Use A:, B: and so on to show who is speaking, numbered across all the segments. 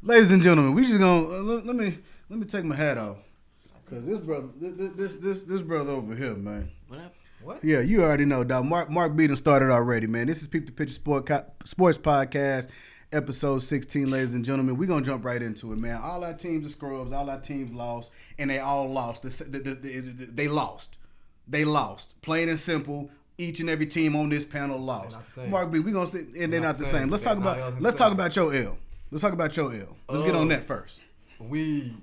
A: Ladies and gentlemen, we just gonna let me take my hat off, cause this brother over here, man.
B: What happened?
C: What?
A: Yeah, you already know, dog. Mark Beaton started already, man. This is Peep the Picture Sports Podcast, episode 16, ladies and gentlemen. We're gonna jump right into it, man. All our teams are scrubs. All our teams lost, and they all lost. They lost. They lost. Plain and simple. Each and every team on this panel lost. Mark B, we gonna and they're not the same. Let's talk about your L. Let's talk about your L. Let's get on that first.
C: We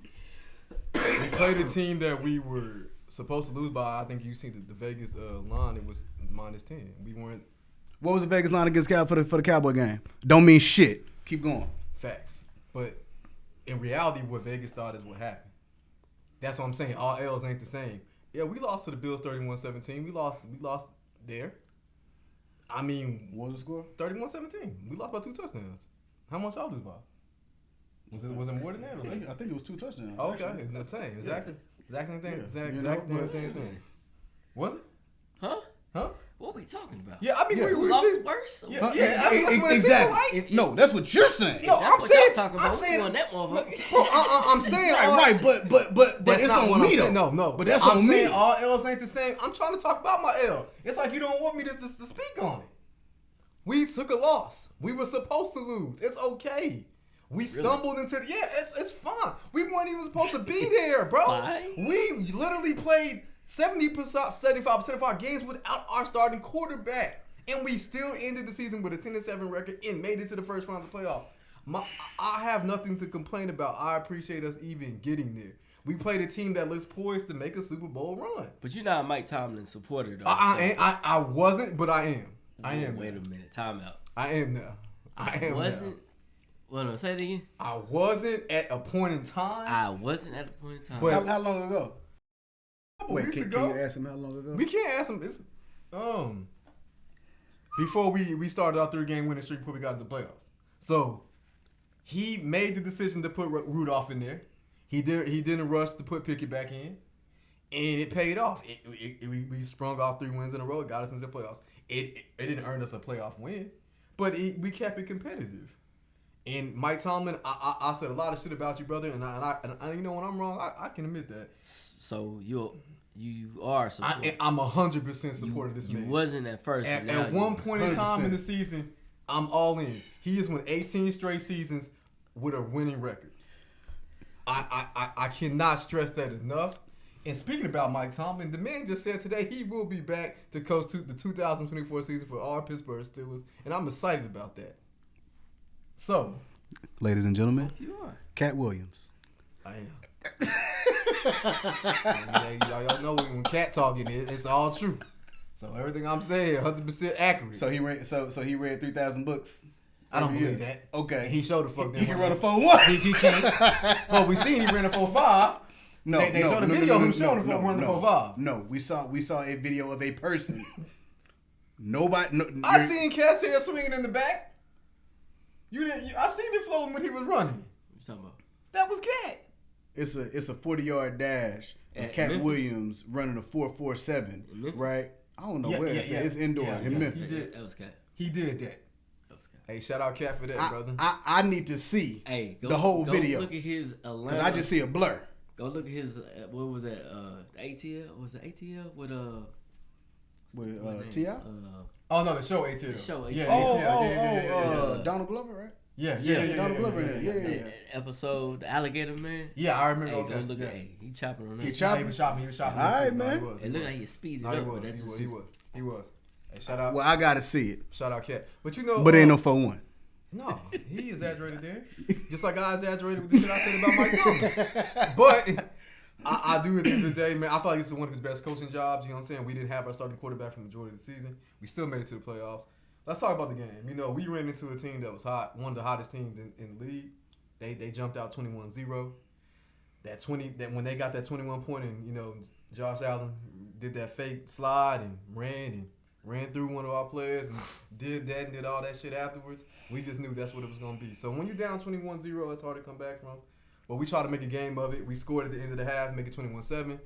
C: played a team that we were supposed to lose by. I think you seen the Vegas line. It was -10. We weren't.
A: What was the Vegas line against for the Cowboy game? Don't mean shit. Keep going.
C: Facts. But in reality, what Vegas thought is what happened. That's what I'm saying. All L's ain't the same. Yeah, we lost to the Bills 31-17. We lost there. I mean,
A: what was the score?
C: 31-17. We lost by 2 touchdowns. How much y'all lose by? Was it more than that?
A: I think it was 2 touchdowns.
C: Okay, it's the same. Exactly. Exactly the same thing. Was it?
B: Huh? What are we talking about?
C: Yeah, I mean, we
B: lost
C: seeing,
B: worse.
C: Yeah, I mean, that's what it
A: exactly.
C: like.
A: No, that's what you're saying.
C: No,
B: that's
C: I'm
B: what
C: saying.
B: Y'all talking about.
C: I'm saying.
B: On that motherfucker.
C: I'm saying.
A: Right, but
C: that's
A: it's
C: not
A: on
C: what
A: me
C: I'm saying.
A: though.
C: No.
A: But that's
C: I'm
A: on me.
C: saying all L's ain't the same. I'm trying to talk about my L. It's like you don't want me to speak on it. We took a loss. We were supposed to lose. It's okay. We stumbled into it's fine. We weren't even supposed to be there, bro.
B: Fine.
C: We literally played 75% of our games without our starting quarterback. And we still ended the season with a 10-7 record and made it to the first round of the playoffs. I have nothing to complain about. I appreciate us even getting there. We played a team that looks poised to make a Super Bowl run.
B: But you're not a Mike Tomlin supporter, though.
C: I wasn't, but I am. I am.
B: Wait a minute. Time out.
C: I am now. I am
B: wasn't.
C: now.
B: Well, no, say it again.
C: I wasn't at a point in time.
B: I wasn't at a point in time.
C: But
A: how long ago?
C: Wait,
A: can you ask him how long ago?
C: We can't ask him. It's before we started our 3-game winning streak before we got to the playoffs. So he made the decision to put Rudolph in there. He didn't rush to put Pickett back in, and it paid off. We sprung off 3 wins in a row. It got us into the playoffs. It didn't earn us a playoff win, but we kept it competitive. And Mike Tomlin, I said a lot of shit about you, brother, and I you know when I'm wrong, I can admit that.
B: So you are supportive.
C: I'm 100% supportive of this man.
B: You wasn't at first.
C: At one point in time in the season, I'm all in. He has won 18 straight seasons with a winning record. I cannot stress that enough. And speaking about Mike Tomlin, the man just said today he will be back to coach the 2024 season for our Pittsburgh Steelers, and I'm excited about that. So,
A: ladies and gentlemen,
B: you are
A: Cat Williams.
C: I am. Y'all know when Cat talking, it's all true. So everything I'm saying, 100% accurate.
A: So he read 3,000 books.
C: I don't believe that.
A: Okay,
C: he showed the fuck.
A: He can run a 4.1.
C: He can't. Well, we seen he ran a 4.5.
A: No,
C: they showed a video of him showing the run the 4.5.
A: No, we saw a video of a person. Nobody.
C: I seen Cat's hair swinging in the back. You didn't. I seen it floating when he was running.
B: What you talking about?
C: That was Cat.
A: It's a 40-yard dash. And Cat
B: Memphis?
A: Williams running a 4.47. Right. I don't know where it's at. It's indoor in Memphis.
C: He did.
B: That was Cat.
C: He did that. Hey, shout out Cat for that, brother.
A: I need to see
B: the
A: whole video.
B: Look at his Atlanta.
A: Because I just see a blur.
B: Go look at his what was that? ATL? Was it ATL with
A: T.I.?
C: Oh no, the show ATL.
B: The show ATL.
C: Yeah.
A: Donald Glover, right?
C: Yeah.
A: Donald Glover in there. Yeah.
B: Episode, the Alligator Man.
C: Yeah, I remember.
B: Hey, go look at. Hey, he chopping on that.
A: He was chopping.
C: All
A: right, man.
B: It looked like he speeded up.
C: He was. Hey, shout out.
A: Well, I gotta see it.
C: Shout out Cat. But you know.
A: But ain't no 4.1.
C: No, he exaggerated there. Just like I exaggerated with the shit I said about Mike Tomlin. But I do at the end of the day, man, I feel like this is one of his best coaching jobs. You know what I'm saying? We didn't have our starting quarterback for the majority of the season. We still made it to the playoffs. Let's talk about the game. You know, we ran into a team that was hot, one of the hottest teams in the league. They jumped out 21-0. That when they got that 21 point and, you know, Josh Allen did that fake slide and ran through one of our players and did all that shit afterwards. We just knew that's what it was going to be. So when you're down 21-0, it's hard to come back from. But we tried to make a game of it. We scored at the end of the half, make it 21-7.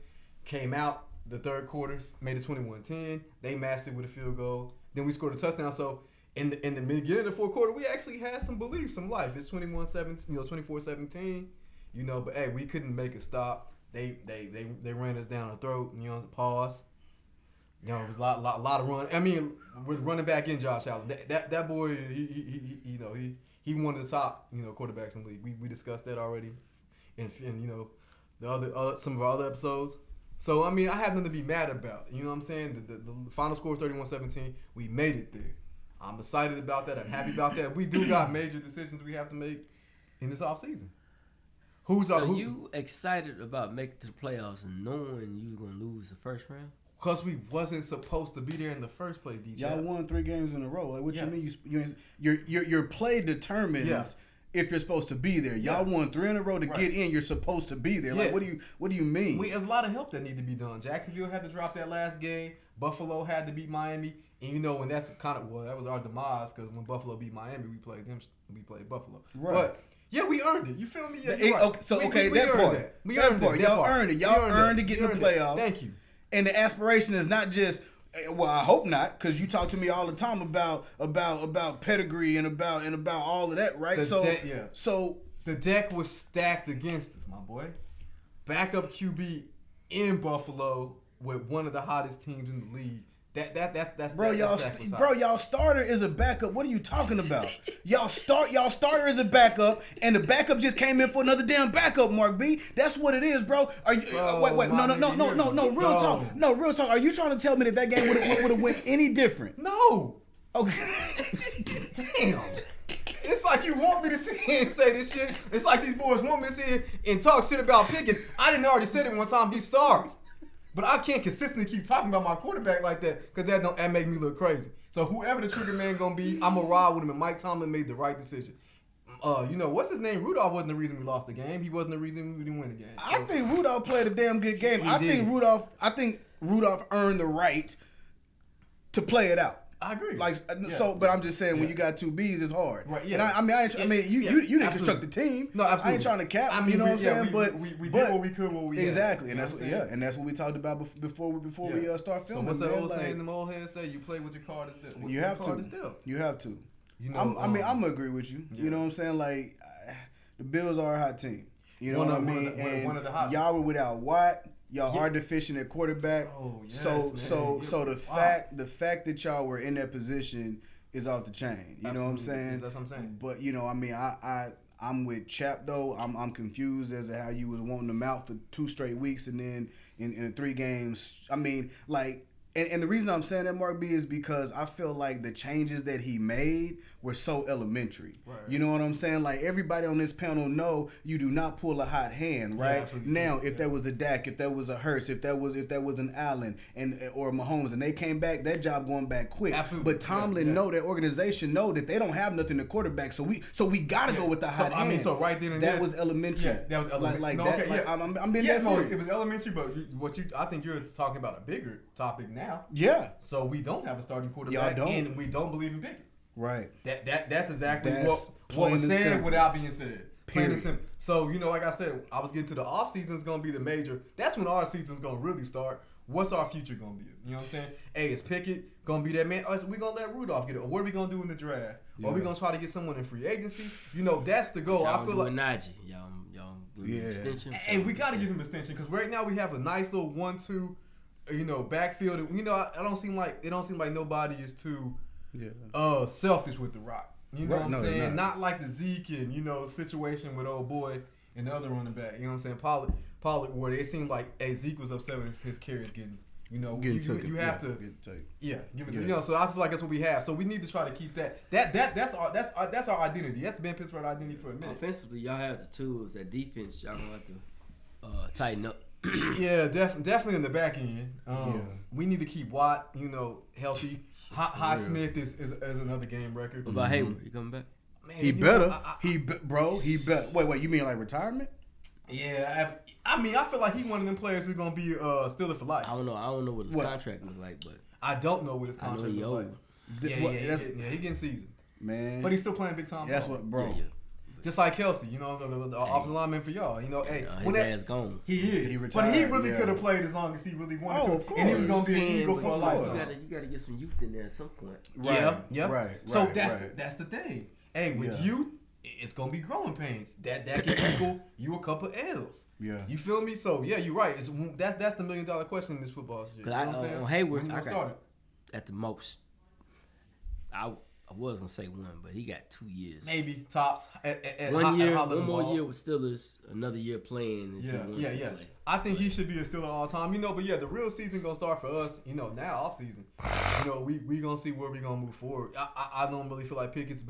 C: Came out the third quarters, made it 21-10. They matched it with a field goal. Then we scored a touchdown. So in the beginning of the fourth quarter, we actually had some belief, some life. It's 21-17, 24-17, but hey, we couldn't make it stop. They ran us down the throat, pause. It was a lot of run. I mean, with running back in Josh Allen, that boy, he one of the top, quarterbacks in the league. We discussed that already, and the other some of our other episodes. So I mean, I have nothing to be mad about. You know what I'm saying? The final score is 31-17. We made it there. I'm excited about that. I'm happy about that. We do got major decisions we have to make in this offseason.
B: You excited about making to the playoffs and knowing you was gonna lose the first round?
C: Because we wasn't supposed to be there in the first place, DJ.
A: Y'all won 3 games in a row. Like, what you mean? Your play determines if you're supposed to be there. Y'all won 3 in a row to get in. You're supposed to be there. Like, what do you mean?
C: There's a lot of help that need to be done. Jacksonville had to drop that last game. Buffalo had to beat Miami. And and that's that was our demise, because when Buffalo beat Miami, we played them. We played Buffalo.
A: Right.
C: But we earned it. You feel me? Yeah,
A: that part.
C: We earned it.
A: Y'all earned it. Y'all earned to get in the playoffs.
C: Thank you.
A: And the aspiration is not just, well, I hope not, because you talk to me all the time about pedigree and about all of that, right? So
C: the deck was stacked against us, my boy. Backup QB in Buffalo with one of the hottest teams in the league.
A: Y'all starter is a backup. What are you talking about? Y'all starter is a backup, and the backup just came in for another damn backup, Mark B. That's what it is, bro. Are you wait, no, real talk. Are you trying to tell me that game would have went any different?
C: No.
A: Okay.
C: Damn. It's like you want me to sit here and say this shit. It's like these boys want me to sit here and talk shit about Pickett. I didn't already said it one time. He's sorry. But I can't consistently keep talking about my quarterback like that, because that make me look crazy. So whoever the trigger man gonna be, I'm gonna ride with him. And Mike Tomlin made the right decision. What's his name? Rudolph wasn't the reason we lost the game. He wasn't the reason we didn't win the game.
A: I think Rudolph played a damn good game. I think Rudolph earned the right to play it out.
C: I agree.
A: But I'm just saying, when you got 2 Bs, it's hard. Right. Yeah. And you didn't construct the team.
C: No, absolutely.
A: I ain't trying to cap. You know what I'm saying?
C: We did what we could.
A: Exactly, and that's what we talked about before we start filming.
C: So what's that old saying? The old head say, "You play with your card is dealt."
A: You have to. I'm gonna agree with you. You know what I'm saying? Like, the Bills are a hot team. You know what I mean?
C: One of the hot.
A: Y'all were without Watt. Y'all are deficient at quarterback.
C: Oh, yes,
A: so the fact that y'all were in that position is off the chain. You know what I'm saying?
C: That's what I'm saying.
A: But I'm with Chap though. I'm confused as to how you was wanting them out for 2 straight weeks, and then in 3 games. I mean, like. And the reason I'm saying that, Mark B, is because I feel like the changes that he made were so elementary. Right. You know what I'm saying? Like, everybody on this panel know you do not pull a hot hand, right? Yeah, now, if that was a DAK, if that was a Hurst, if that was an Allen or Mahomes, and they came back, that job going back quick.
C: Absolutely.
A: But Tomlin know, that organization know that they don't have nothing to quarterback, so we gotta go with the hot hand.
C: I mean, so right then and
A: that was elementary.
C: Yeah, that was elementary.
A: I'm being that serious.
C: It was elementary, but I think you're talking about a bigger topic now.
A: Yeah.
C: So we don't have a starting quarterback, and we don't believe in Pickett.
A: Right.
C: That's exactly what was said without being said. Plain and simple. So, like I said, I was getting to the off season is gonna be the major. That's when our season's gonna really start. What's our future gonna be? You know what I'm saying? Hey, is Pickett gonna be that man? Or is we gonna let Rudolph get it? Or what are we gonna do in the draft? Or are we gonna try to get someone in free agency? That's the goal.
B: Y'all
C: I feel like
B: Najee. Y'all give him extension.
C: And we gotta give him extension, because right now we have a nice little 1-2. Backfield. I don't seem like nobody is too selfish with the rock. You know what I'm saying? Not like the Zeke and situation with old boy and the other running back. You know what I'm saying? Pollard, where it seemed like Zeke was upset with his carries getting. You have to give it. So I feel like that's what we have. So we need to try to keep that. That's our identity. That's been Pittsburgh identity for a minute.
B: Offensively, y'all have the tools. At defense, y'all gonna have to tighten up.
C: Yeah, definitely in the back end. We need to keep Watt, healthy. Highsmith is another game record.
B: What about Hayward? He coming back?
A: Man, he better. He better. Wait, you mean like retirement?
C: Yeah, I feel like he's one of them players who's gonna be Steeler for life.
B: I don't know what his contract look like, but
C: I don't know what his contract look like. He getting seasoned,
A: man.
C: But he's still playing big time.
A: That's what, bro.
C: Just like Kelsey, the offensive lineman for y'all.
B: His ass gone.
C: He is.
A: He retired,
C: but he really could have played as long as he really wanted to.
A: Of course.
C: And he was going to be an Eagle for life.
B: You got to get some youth in there at some point.
C: Right. Yeah.
A: Right.
C: So that's the thing. Hey, with youth, it's going to be growing pains. That can equal you a couple L's.
A: Yeah.
C: You feel me? So, yeah, you're right. That's the $1 million question in this football shit.
B: Because on Hayward, I got at the most, I was gonna say 1, but he got 2 years.
C: Maybe tops. At
B: 1 year, one more year with Steelers, another year playing.
C: Yeah. I think he should be a Steeler all time. But the real season gonna start for us. Now off season. We gonna see where we gonna move forward. I don't really feel like Pickett's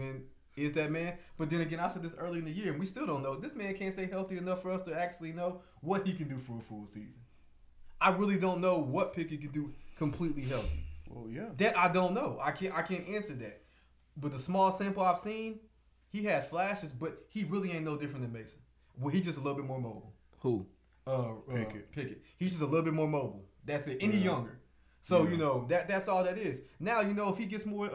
C: is that man. But then again, I said this early in the year, and we still don't know. This man can't stay healthy enough for us to actually know what he can do for a full season. I really don't know what Pickett can do completely healthy.
A: Well, yeah.
C: That I don't know. I can't answer that. But the small sample I've seen, he has flashes, but he really ain't no different than Mason. Well, he's just a little bit more mobile.
B: Who?
C: Pickett. He's just a little bit more mobile. That's it. Any younger. So, that's all that is. Now, if he gets more,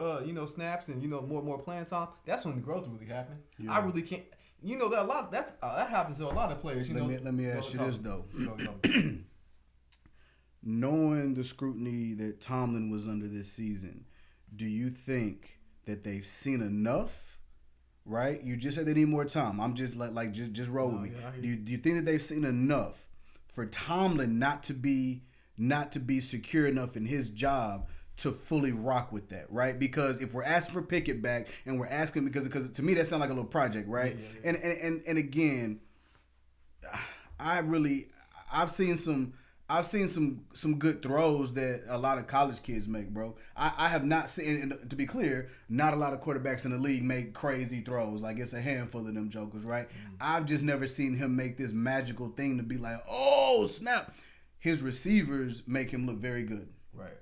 C: snaps and, more playing time, that's when the growth really happens. Yeah. I really can't. That happens to a lot of players.
A: Let me ask you this, though. Knowing the scrutiny that Tomlin was under this season, do you think that they've seen enough? Right? You just said they need more time. I'm just just roll with me. Do you think that they've seen enough for Tomlin not to be secure enough in his job to fully rock with that, right? Because if we're asking for Pickett back and we're asking because to me that sounds like a little project, right? Yeah. And again, I've seen some good throws that a lot of college kids make, bro. I have not seen, and to be clear, not a lot of quarterbacks in the league make crazy throws. Like, it's a handful of them jokers, right? I've just never seen him make this magical thing to be like, oh, snap. His receivers make him look very good.
C: Right.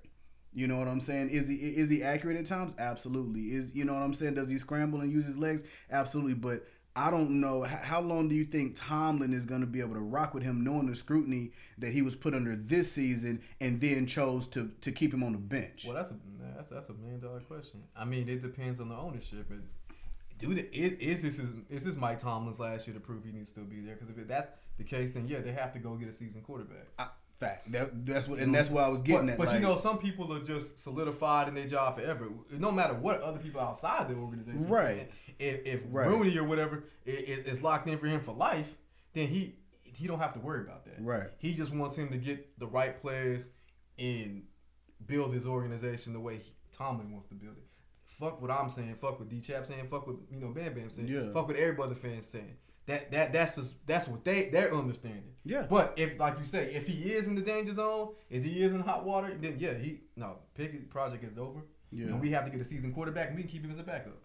A: You know what I'm saying? Is he accurate at times? Absolutely. You know what I'm saying? Does he scramble and use his legs? Absolutely. But I don't know. How long do you think Tomlin is going to be able to rock with him, knowing the scrutiny that he was put under this season, and then chose to keep him on the bench?
C: Well, that's a $1 million question. I mean, it depends on the ownership. And dude, is this Mike Tomlin's last year to prove he needs to still be there? Because if that's the case, then yeah, they have to go get a seasoned quarterback.
A: Fact. That's what I was getting at.
C: But some people are just solidified in their job forever. No matter what other people outside the organization.
A: Right.
C: If Rooney or whatever is locked in for him for life, then he don't have to worry about that.
A: Right.
C: He just wants him to get the right players and build his organization the way Tomlin wants to build it. Fuck what I'm saying. Fuck what D-Chap saying. Fuck what Bam Bam saying. Yeah. Fuck what every other fan saying. That's what they're understanding.
A: Yeah.
C: But if, like you say, if he is in the danger zone, if he is in hot water, then yeah, Pickett project is over. Yeah. And we have to get a seasoned quarterback, and we can keep him as a backup.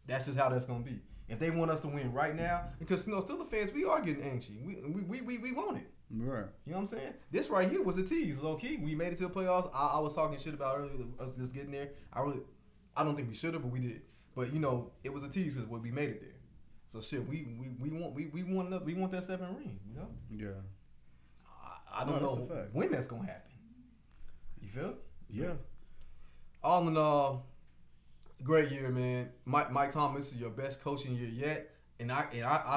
C: That's just how that's gonna be. If they want us to win right now, because still the fans, we are getting anxious. We want it.
A: Right.
C: You know what I'm saying? This right here was a tease, low key. We made it to the playoffs. I was talking shit about earlier us just getting there. I don't think we should have, but we did. But it was a tease because we made it there. So shit, we want that 7th ring,
A: Yeah.
C: I don't know when that's gonna happen. You feel?
A: Yeah.
C: All in all, great year, man. Mike Tomlin, this is your best coaching year yet, and I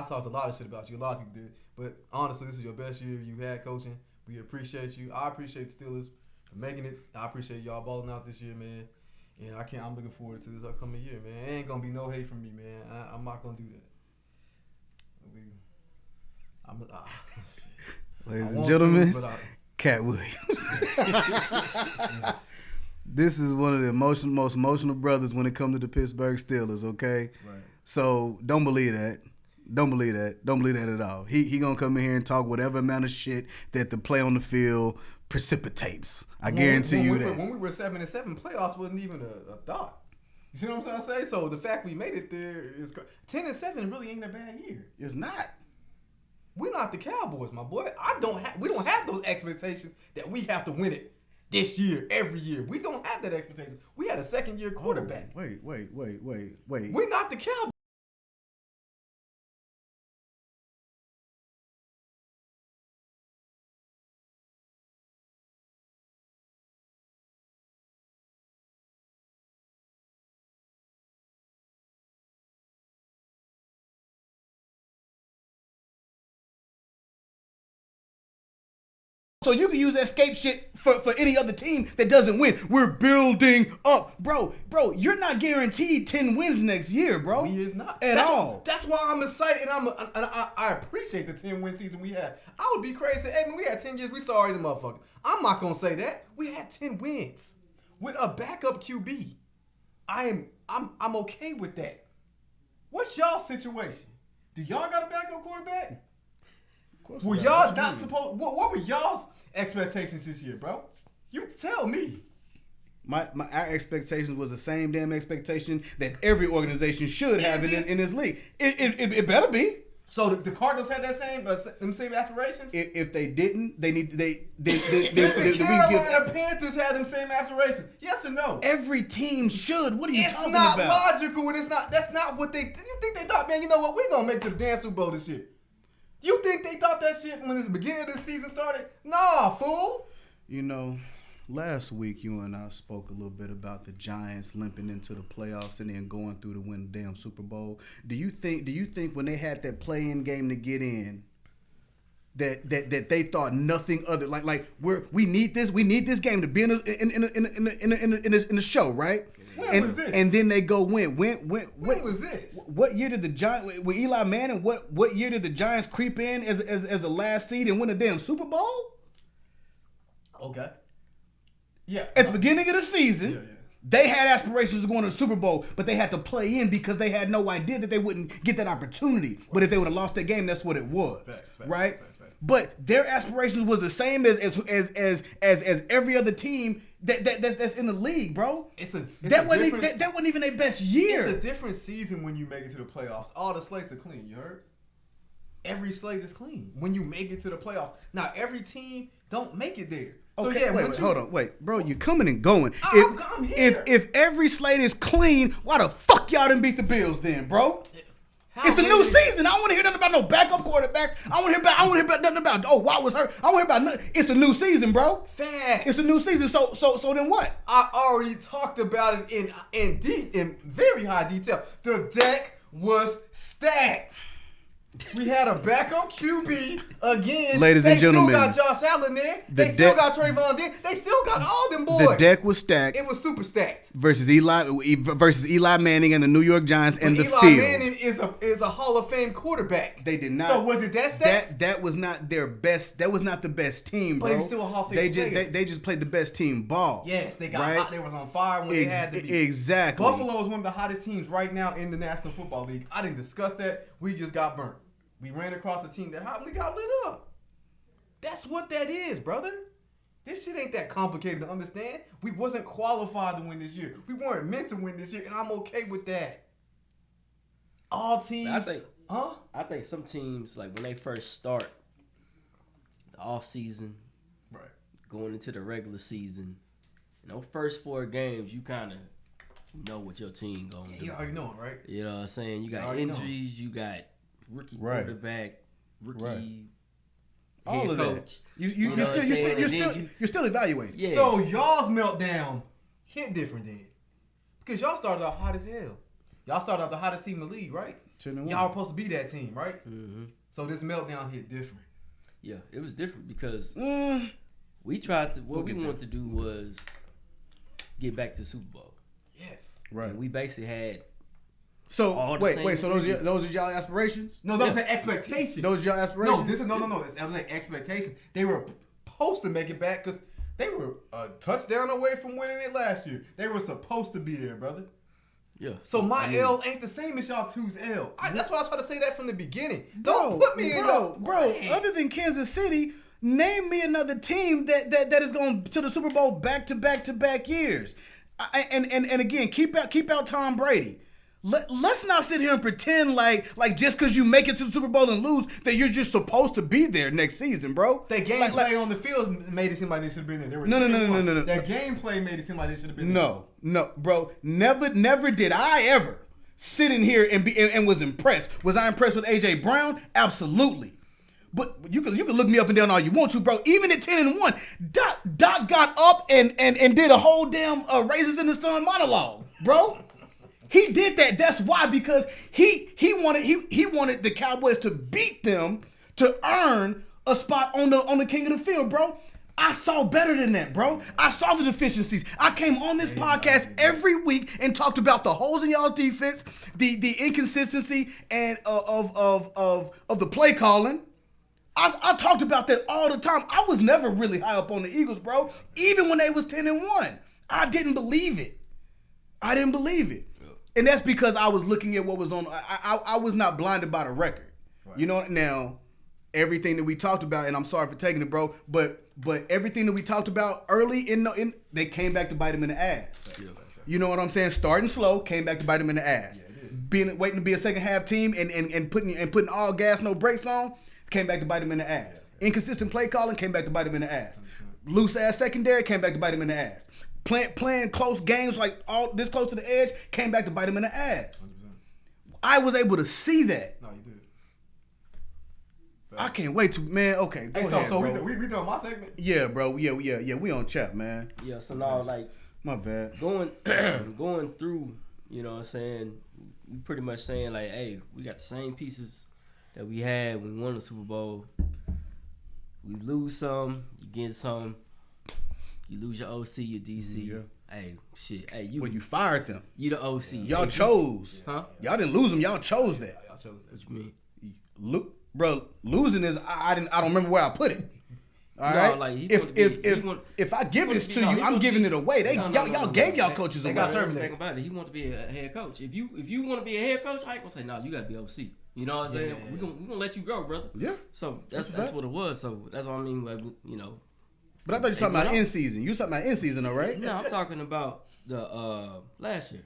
C: talked a lot of shit about you. A lot of people did, but honestly, this is your best year you've had coaching. We appreciate you. I appreciate the Steelers for making it. I appreciate y'all balling out this year, man. And I'm looking forward to this upcoming year, man. It ain't gonna be no hate from me, man. I'm not gonna do that.
A: Ladies and gentlemen, Cat Williams. This is one of the most emotional brothers when it comes to the Pittsburgh Steelers, okay?
C: Right.
A: So don't believe that. Don't believe that at all. He gonna come in here and talk whatever amount of shit that the play on the field precipitates. I guarantee you that.
C: When we were 7-7, playoffs wasn't even a thought. You see what I'm trying to say? So the fact we made it there is 10-7 really ain't a bad year.
A: It's not.
C: We're not the Cowboys, my boy. We don't have those expectations that we have to win it this year, every year. We don't have that expectation. We had a second-year quarterback.
A: Wait.
C: We're not the Cowboys.
A: So you can use that escape shit for any other team that doesn't win. We're building up. Bro, you're not guaranteed 10 wins next year, bro.
C: He is not.
A: At all.
C: That's why I'm excited, and I appreciate the 10-win season we had. I would be crazy. Hey, man, we had 10 years. We sorry the motherfucker. I'm not going to say that. We had 10 wins with a backup QB. I'm okay with that. What's y'all's situation? Do y'all got a backup quarterback? Were y'all not supposed? What were y'all's expectations this year, bro? You tell me.
A: Our expectations was the same damn expectation that every organization should have in this league. It better be.
C: So the Cardinals had that same aspirations.
A: If they didn't, the
C: Carolina Panthers had them same aspirations. Yes or no?
A: Every team should. What are you talking about?
C: It's not logical, and it's not. That's not what they. You think they thought, man? You know what? We gonna make it to the damn Super Bowl this year. You think they thought that shit when the beginning of the season started? Nah, fool.
A: You know, last week you and I spoke a little bit about the Giants limping into the playoffs and then going through to win the damn Super Bowl. Do you think when they had that play-in game to get in, that they thought nothing other like we need this game to be in the show, right?
C: When was this?
A: And then they go win. When
C: was this?
A: What year did the Giants with Eli Manning? What year did the Giants creep in as the last seed and win the damn Super Bowl?
C: Okay. Yeah.
A: At the beginning of the season,
C: yeah.
A: They had aspirations of going to the Super Bowl, but they had to play in because they had no idea that they wouldn't get that opportunity. But if they would have lost that game, that's what it was, right? Facts. But their aspirations was the same as every other team that's in the league, bro. That wasn't even their best year.
C: It's a different season when you make it to the playoffs. All the slates are clean. You heard? Every slate is clean when you make it to the playoffs. Now every team don't make it there. So
A: okay,
C: yeah,
A: hold on, bro. You coming and going.
C: I'm here.
A: If every slate is clean, why the fuck y'all didn't beat the Bills then, bro? It's a new season. I don't want to hear nothing about no backup quarterback. I want to hear about nothing about Watt was hurt. I want to hear about nothing. It's a new season, bro.
C: Facts.
A: It's a new season. So then what?
C: I already talked about it in very high detail. The deck was stacked. We had a backup QB again.
A: Ladies and gentlemen.
C: They still got Josh Allen there. They still got Trayvon Diggs. They still got all them boys.
A: The deck was stacked.
C: It was super stacked.
A: Versus Eli Manning and the New York Giants and the
C: Eli
A: field.
C: Manning is a Hall of Fame quarterback.
A: They did not.
C: So was it that stacked?
A: That was not their best. That was not the best team, bro.
C: But he was still a Hall of Fame player.
A: They just played the best team ball.
C: Yes, they got hot. They was on fire when they had to be.
A: Exactly.
C: Buffalo is one of the hottest teams right now in the National Football League. I didn't discuss that. We just got burnt. We ran across a team that hot and we got lit up. That's what that is, brother. This shit ain't that complicated to understand. We wasn't qualified to win this year. We weren't meant to win this year, and I'm okay with that. All teams.
B: I think some teams, like when they first start the off season,
C: right,
B: going into the regular season, those first 4 games, you kind of know what your team gonna do.
C: You already know it, right?
B: You know what I'm saying? You got injuries. You got rookie quarterback, rookie
A: all of
B: coach.
A: That. You're still evaluating.
C: Yeah. So y'all's meltdown hit different then, because y'all started off hot as hell. Y'all started off the hottest team in the league, right? Y'all were supposed to be that team, right?
B: Mm-hmm.
C: So this meltdown hit different.
B: Yeah, it was different because we tried to. What we wanted to do was get back to the Super Bowl.
C: Yes,
B: right. And we basically had.
A: So wait. So those are y'all aspirations?
C: No, those are expectations.
A: Those are y'all aspirations?
C: No, that was like expectations. They were supposed to make it back because they were a touchdown away from winning it last year. They were supposed to be there, brother.
B: Yeah.
C: So my L ain't the same as y'all two's L. That's why I try to say that from the beginning. Don't put me in your
A: other than Kansas City, name me another team that is going to the Super Bowl back to back years. And again, keep out Tom Brady. Let's not sit here and pretend like just because you make it to the Super Bowl and lose that you're just supposed to be there next season, bro.
C: That gameplay on the field made it seem like they should have been there.
A: No.
C: That gameplay made it seem like they should have been there.
A: No, bro. Never did I ever sit in here and was impressed. Was I impressed with A.J. Brown? Absolutely. But you can look me up and down all you want to, bro. Even at 10-1, Doc got up and did a whole damn Raisins in the Sun monologue, bro. He did that. That's why, because he wanted the Cowboys to beat them to earn a spot on the king of the field, bro. I saw better than that, bro. I saw the deficiencies. I came on this podcast every week and talked about the holes in y'all's defense, the inconsistency and of the play calling. I talked about that all the time. I was never really high up on the Eagles, bro. Even when they was 10-1, I didn't believe it. And that's because I was looking at what was on. I was not blinded by the record. Right. You know, now everything that we talked about, and I'm sorry for taking it, bro, but everything that we talked about early in they came back to bite them in the ass. Yeah. You know what I'm saying? Starting slow, came back to bite them in the ass. Yeah, waiting to be a second half team and putting all gas, no brakes on, came back to bite them in the ass. Yeah. Inconsistent play calling, came back to bite them in the ass. Loose ass secondary, came back to bite them in the ass. Playing close games like all this close to the edge, came back to bite him in the ass. 100%. I was able to see that.
C: No, you did.
A: I can't wait to, man. Okay, go ahead,
C: so
A: bro.
C: we doing my segment?
A: Yeah, bro. Yeah. We on chat, man.
B: Yeah. So now, like,
A: my bad.
B: Going through, you know what I'm saying? We pretty much saying like, hey, we got the same pieces that we had when we won the Super Bowl. We lose some, you get some. You lose your OC, your DC. Yeah. Hey, shit. Hey,
A: you fired them.
B: You the OC.
A: Y'all chose.
B: Huh?
A: Y'all didn't lose them. Y'all chose that.
C: Y'all chose that.
B: What you
A: mean? Bro, losing is I don't remember where I put it. All
B: no,
A: right.
B: Like
A: if I give this to you, I'm giving it away. Y'all gave y'all coaches away.
B: Got terminated. About it. He want to be a head coach. If you want to be a head coach, I ain't gonna say no. You got to be OC. You know what I'm saying? We gonna let you go, brother.
A: Yeah.
B: So that's what it was. So that's what I mean. Like, you know.
A: But I thought you were talking about in season. You talking about in season, though, right?
B: No, I'm talking about the last year.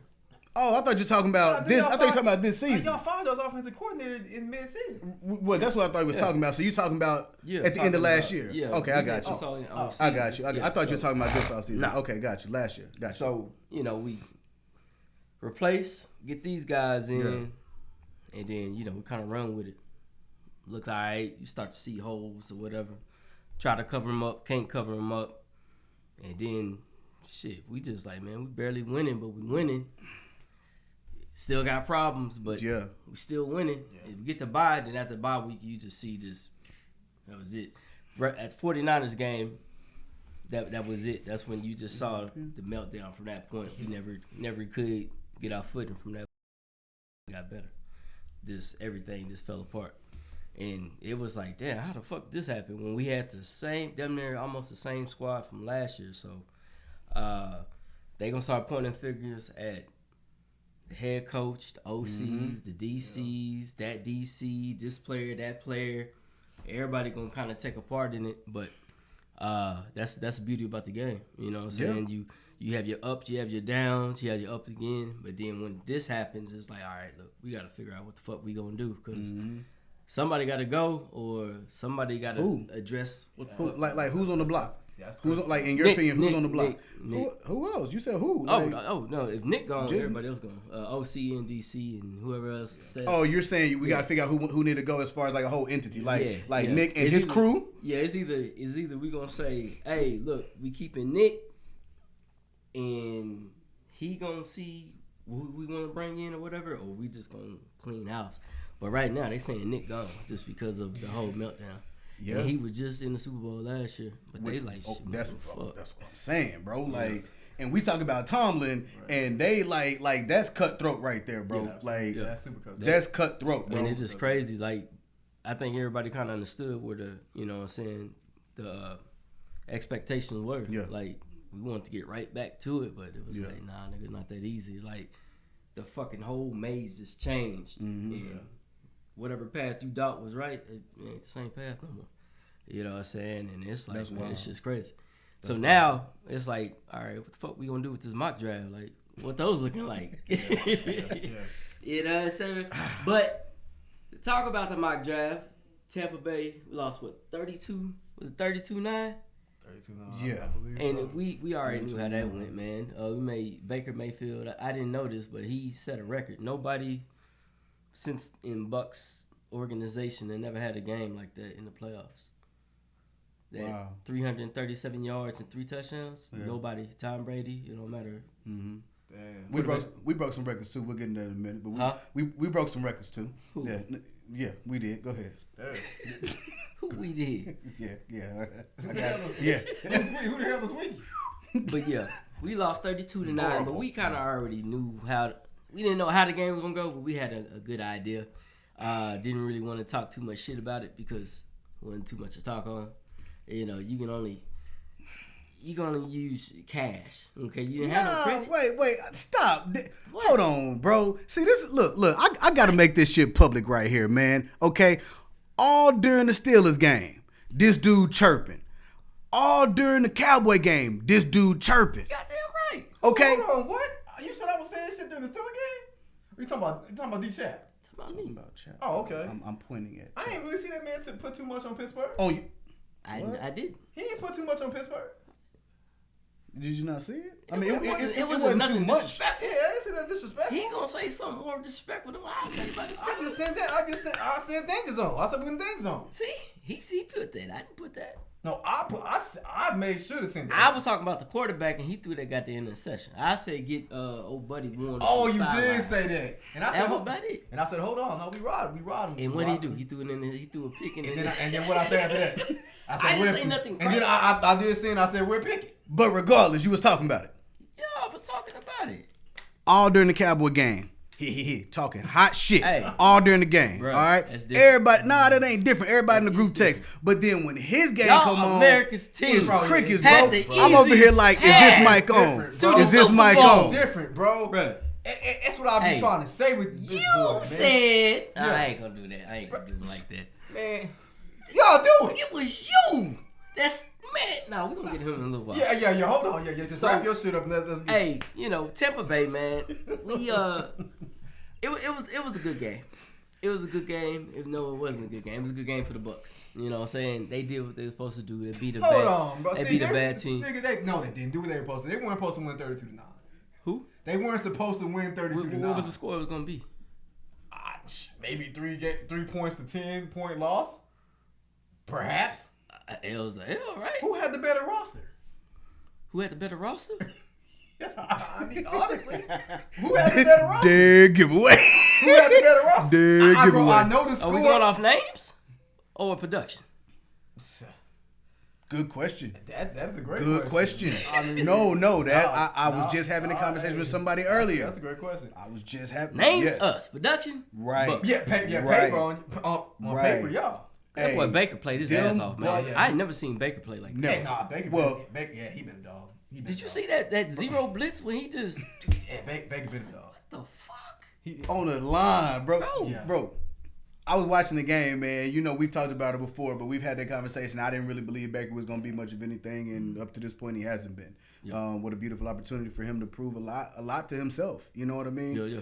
A: Oh, I thought you were talking about this. I thought you were talking about this season.
C: Y'all fired y'all's offensive coordinator in mid-season.
A: Well, that's what I thought you was talking about. So you talking about at the end of last year?
B: Yeah.
A: Okay, I got you. I got you. I thought you were talking about this offseason.
B: Nah.
A: Okay, got you. Last year. Got you.
B: So, you know, we get these guys in, and then, you know, we kind of run with it. Look all right. You start to see holes or whatever. Try to cover them up, can't cover them up. And then, shit, we just like, man, we barely winning, but we winning. Still got problems, but we still winning. Yeah. If we get the bye, then after the bye week, you just see this. That was it. At 49ers game, that was it. That's when you just saw the meltdown from that point. We never could get our footing from that. We got better. Just everything just fell apart. And it was like, damn, how the fuck this happened when we had the same, damn near almost the same squad from last year. So they gonna start pointing figures at the head coach, the OCs, the DCs, that DC, this player, that player. Everybody gonna kind of take a part in it, but that's the beauty about the game. You know what I'm saying? You have your ups, you have your downs, you have your ups again. But then when this happens, it's like, all right, look, we got to figure out what the fuck we gonna do because somebody got to go or somebody got to address what the fuck.
A: Like who's on the block? Who's like in your opinion? Who's on the block?
B: Nick.
A: Who else? You said who?
B: No. If Nick gone, everybody else gone. OC and DC and whoever else. Stays.
A: Oh, you're saying we got to figure out who need to go as far as like a whole entity, like Nick and his crew.
B: Yeah, it's either we gonna say, hey, look, we keeping Nick, and he gonna see who we want to bring in or whatever, or we just gonna clean house. But right now they saying Nick gone just because of the whole meltdown. Yeah, and he was just in the Super Bowl last year, but they like,
A: that's what I'm saying, bro. Like, and we talk about Tomlin, and they like that's cutthroat right there, bro. That's super cutthroat. That's cutthroat, bro.
B: And it's just crazy. Like, I think everybody kind of understood where the, you know what I'm saying, the expectations were. Yeah. Like, we wanted to get right back to it, but it was like, nah, nigga, not that easy. Like, the fucking whole maze just changed, and whatever path you thought was right, it ain't the same path no more. You know what I'm saying? And it's like, man, it's just crazy. So now it's like, all right, what the fuck we gonna do with this mock draft? Like, what those looking like? You know what I'm saying? But to talk about the mock draft, Tampa Bay lost 32? Was it 32-9?
C: 32-9.
A: Yeah.
B: And so. we already knew how that went, man. We made Baker Mayfield. I didn't know this, but he set a record. Nobody since in Bucks organization that never had a game like that in the playoffs. That 337 yards and 3 touchdowns. Yeah. Nobody. Tom Brady. It don't matter.
C: Damn.
A: We broke some records too. We'll get into that in a minute. But we broke some records too.
B: Who?
A: Yeah, we did. Go ahead.
B: Who Who we did?
A: Yeah. I got it. Yeah.
C: Who the hell was we?
B: But yeah, we lost 32-9. But we kind of already knew we didn't know how the game was gonna go, but we had a good idea. Didn't really want to talk too much shit about it because it wasn't too much to talk on. You know, you can only use cash. Okay, you didn't have no credit.
A: Wait, stop. Hold on, bro. See this? Look. I got to make this shit public right here, man. Okay, all during the Steelers game, this dude chirping. All during the Cowboy game, this dude chirping.
B: Goddamn right.
A: Okay.
C: Hold on, what? You said I was saying shit during the Steelers game? What you talking about D-Chat?
B: Talking about me.
C: Oh, okay.
A: I'm pointing at.
C: I ain't really see that man put too much on Pittsburgh.
A: Oh, you?
B: I did.
C: He ain't put too much on Pittsburgh.
A: Did you not see it?
B: It
A: wasn't
B: wasn't
A: too
B: nothing
A: much.
B: disrespectful.
C: Yeah, I didn't see that disrespect.
B: He ain't gonna say something more disrespectful than what I say about this.
C: I just said danger zone. I said we're in danger zone.
B: See, he put that. I didn't put that.
C: No, I made sure to send that.
B: I was talking about the quarterback, and he threw that goddamn interception. I said get old buddy Warren.
C: Oh, you did say that, and I said
B: that was about it.
C: And I said, hold on, no, we ride him.
B: And what he do? He threw it in. He threw a pick in.
C: And then what I said after that? I said,
B: I didn't say nothing
C: And then I did say, and I said, we're picking.
A: But regardless, you was talking about it.
B: Yeah, I was talking about it.
A: All during the Cowboy game. Talking hot shit all during the game.
B: Bro,
A: all right, everybody. Nah, that ain't different. Everybody in the group text. But then when his game come on,
B: America's team
A: it's crickets,
B: had
A: bro.
B: the
A: I'm over here like, is this mic
C: different,
A: on?
C: bro.
A: Is this mic
B: Bowl.
A: on?
C: Different, bro. That's what I be trying to say with this boy, man.
B: Said I ain't gonna do that. I ain't gonna do it like that.
C: Man, y'all do it.
B: It was you. That's man. Nah, we gonna get him in a little while.
C: Yeah. Hold on. Yeah. Just wrap your shit up and let's get.
B: Hey, Tampa Bay, man. We It was a good game. It was a good game. It wasn't a good game. It was a good game for the Bucks. You know what I'm saying? They did what they were supposed to do. They beat a bad team.
C: Nigga, they didn't do what they were supposed to. They weren't supposed to win 32-9.
B: Who?
C: They weren't supposed to win 32-9.
B: What was the score was gonna be?
C: Maybe 3 points to 10-point loss. Perhaps.
B: It was a L, right?
C: Who had the better roster?
B: Who had the better roster?
C: I mean, honestly, who had the better roster?
A: Dead giveaway.
C: Who had the better roster?
A: Dead giveaway.
C: I know the score.
B: Are we going off names or production?
A: Good question.
C: That's a great
A: Good question. I was just having a conversation with somebody earlier.
C: That's a great question.
A: I was just having
B: names us production.
A: Right.
B: Bucks.
C: Paper on paper, y'all.
B: That boy Baker played his ass off, man.
A: Bucks.
B: I ain't never seen Baker play like that.
C: Baker. He been a dog.
B: Did you see that zero blitz when he just?
C: Yeah, Baker been a dog.
B: What the fuck?
A: He on the line, bro.
B: Yeah.
A: Bro. I was watching the game, man. You know, we've talked about it before, but we've had that conversation. I didn't really believe Baker was going to be much of anything, and up to this point, he hasn't been. Yeah. What a beautiful opportunity for him to prove a lot to himself. You know what I mean?
B: Yeah.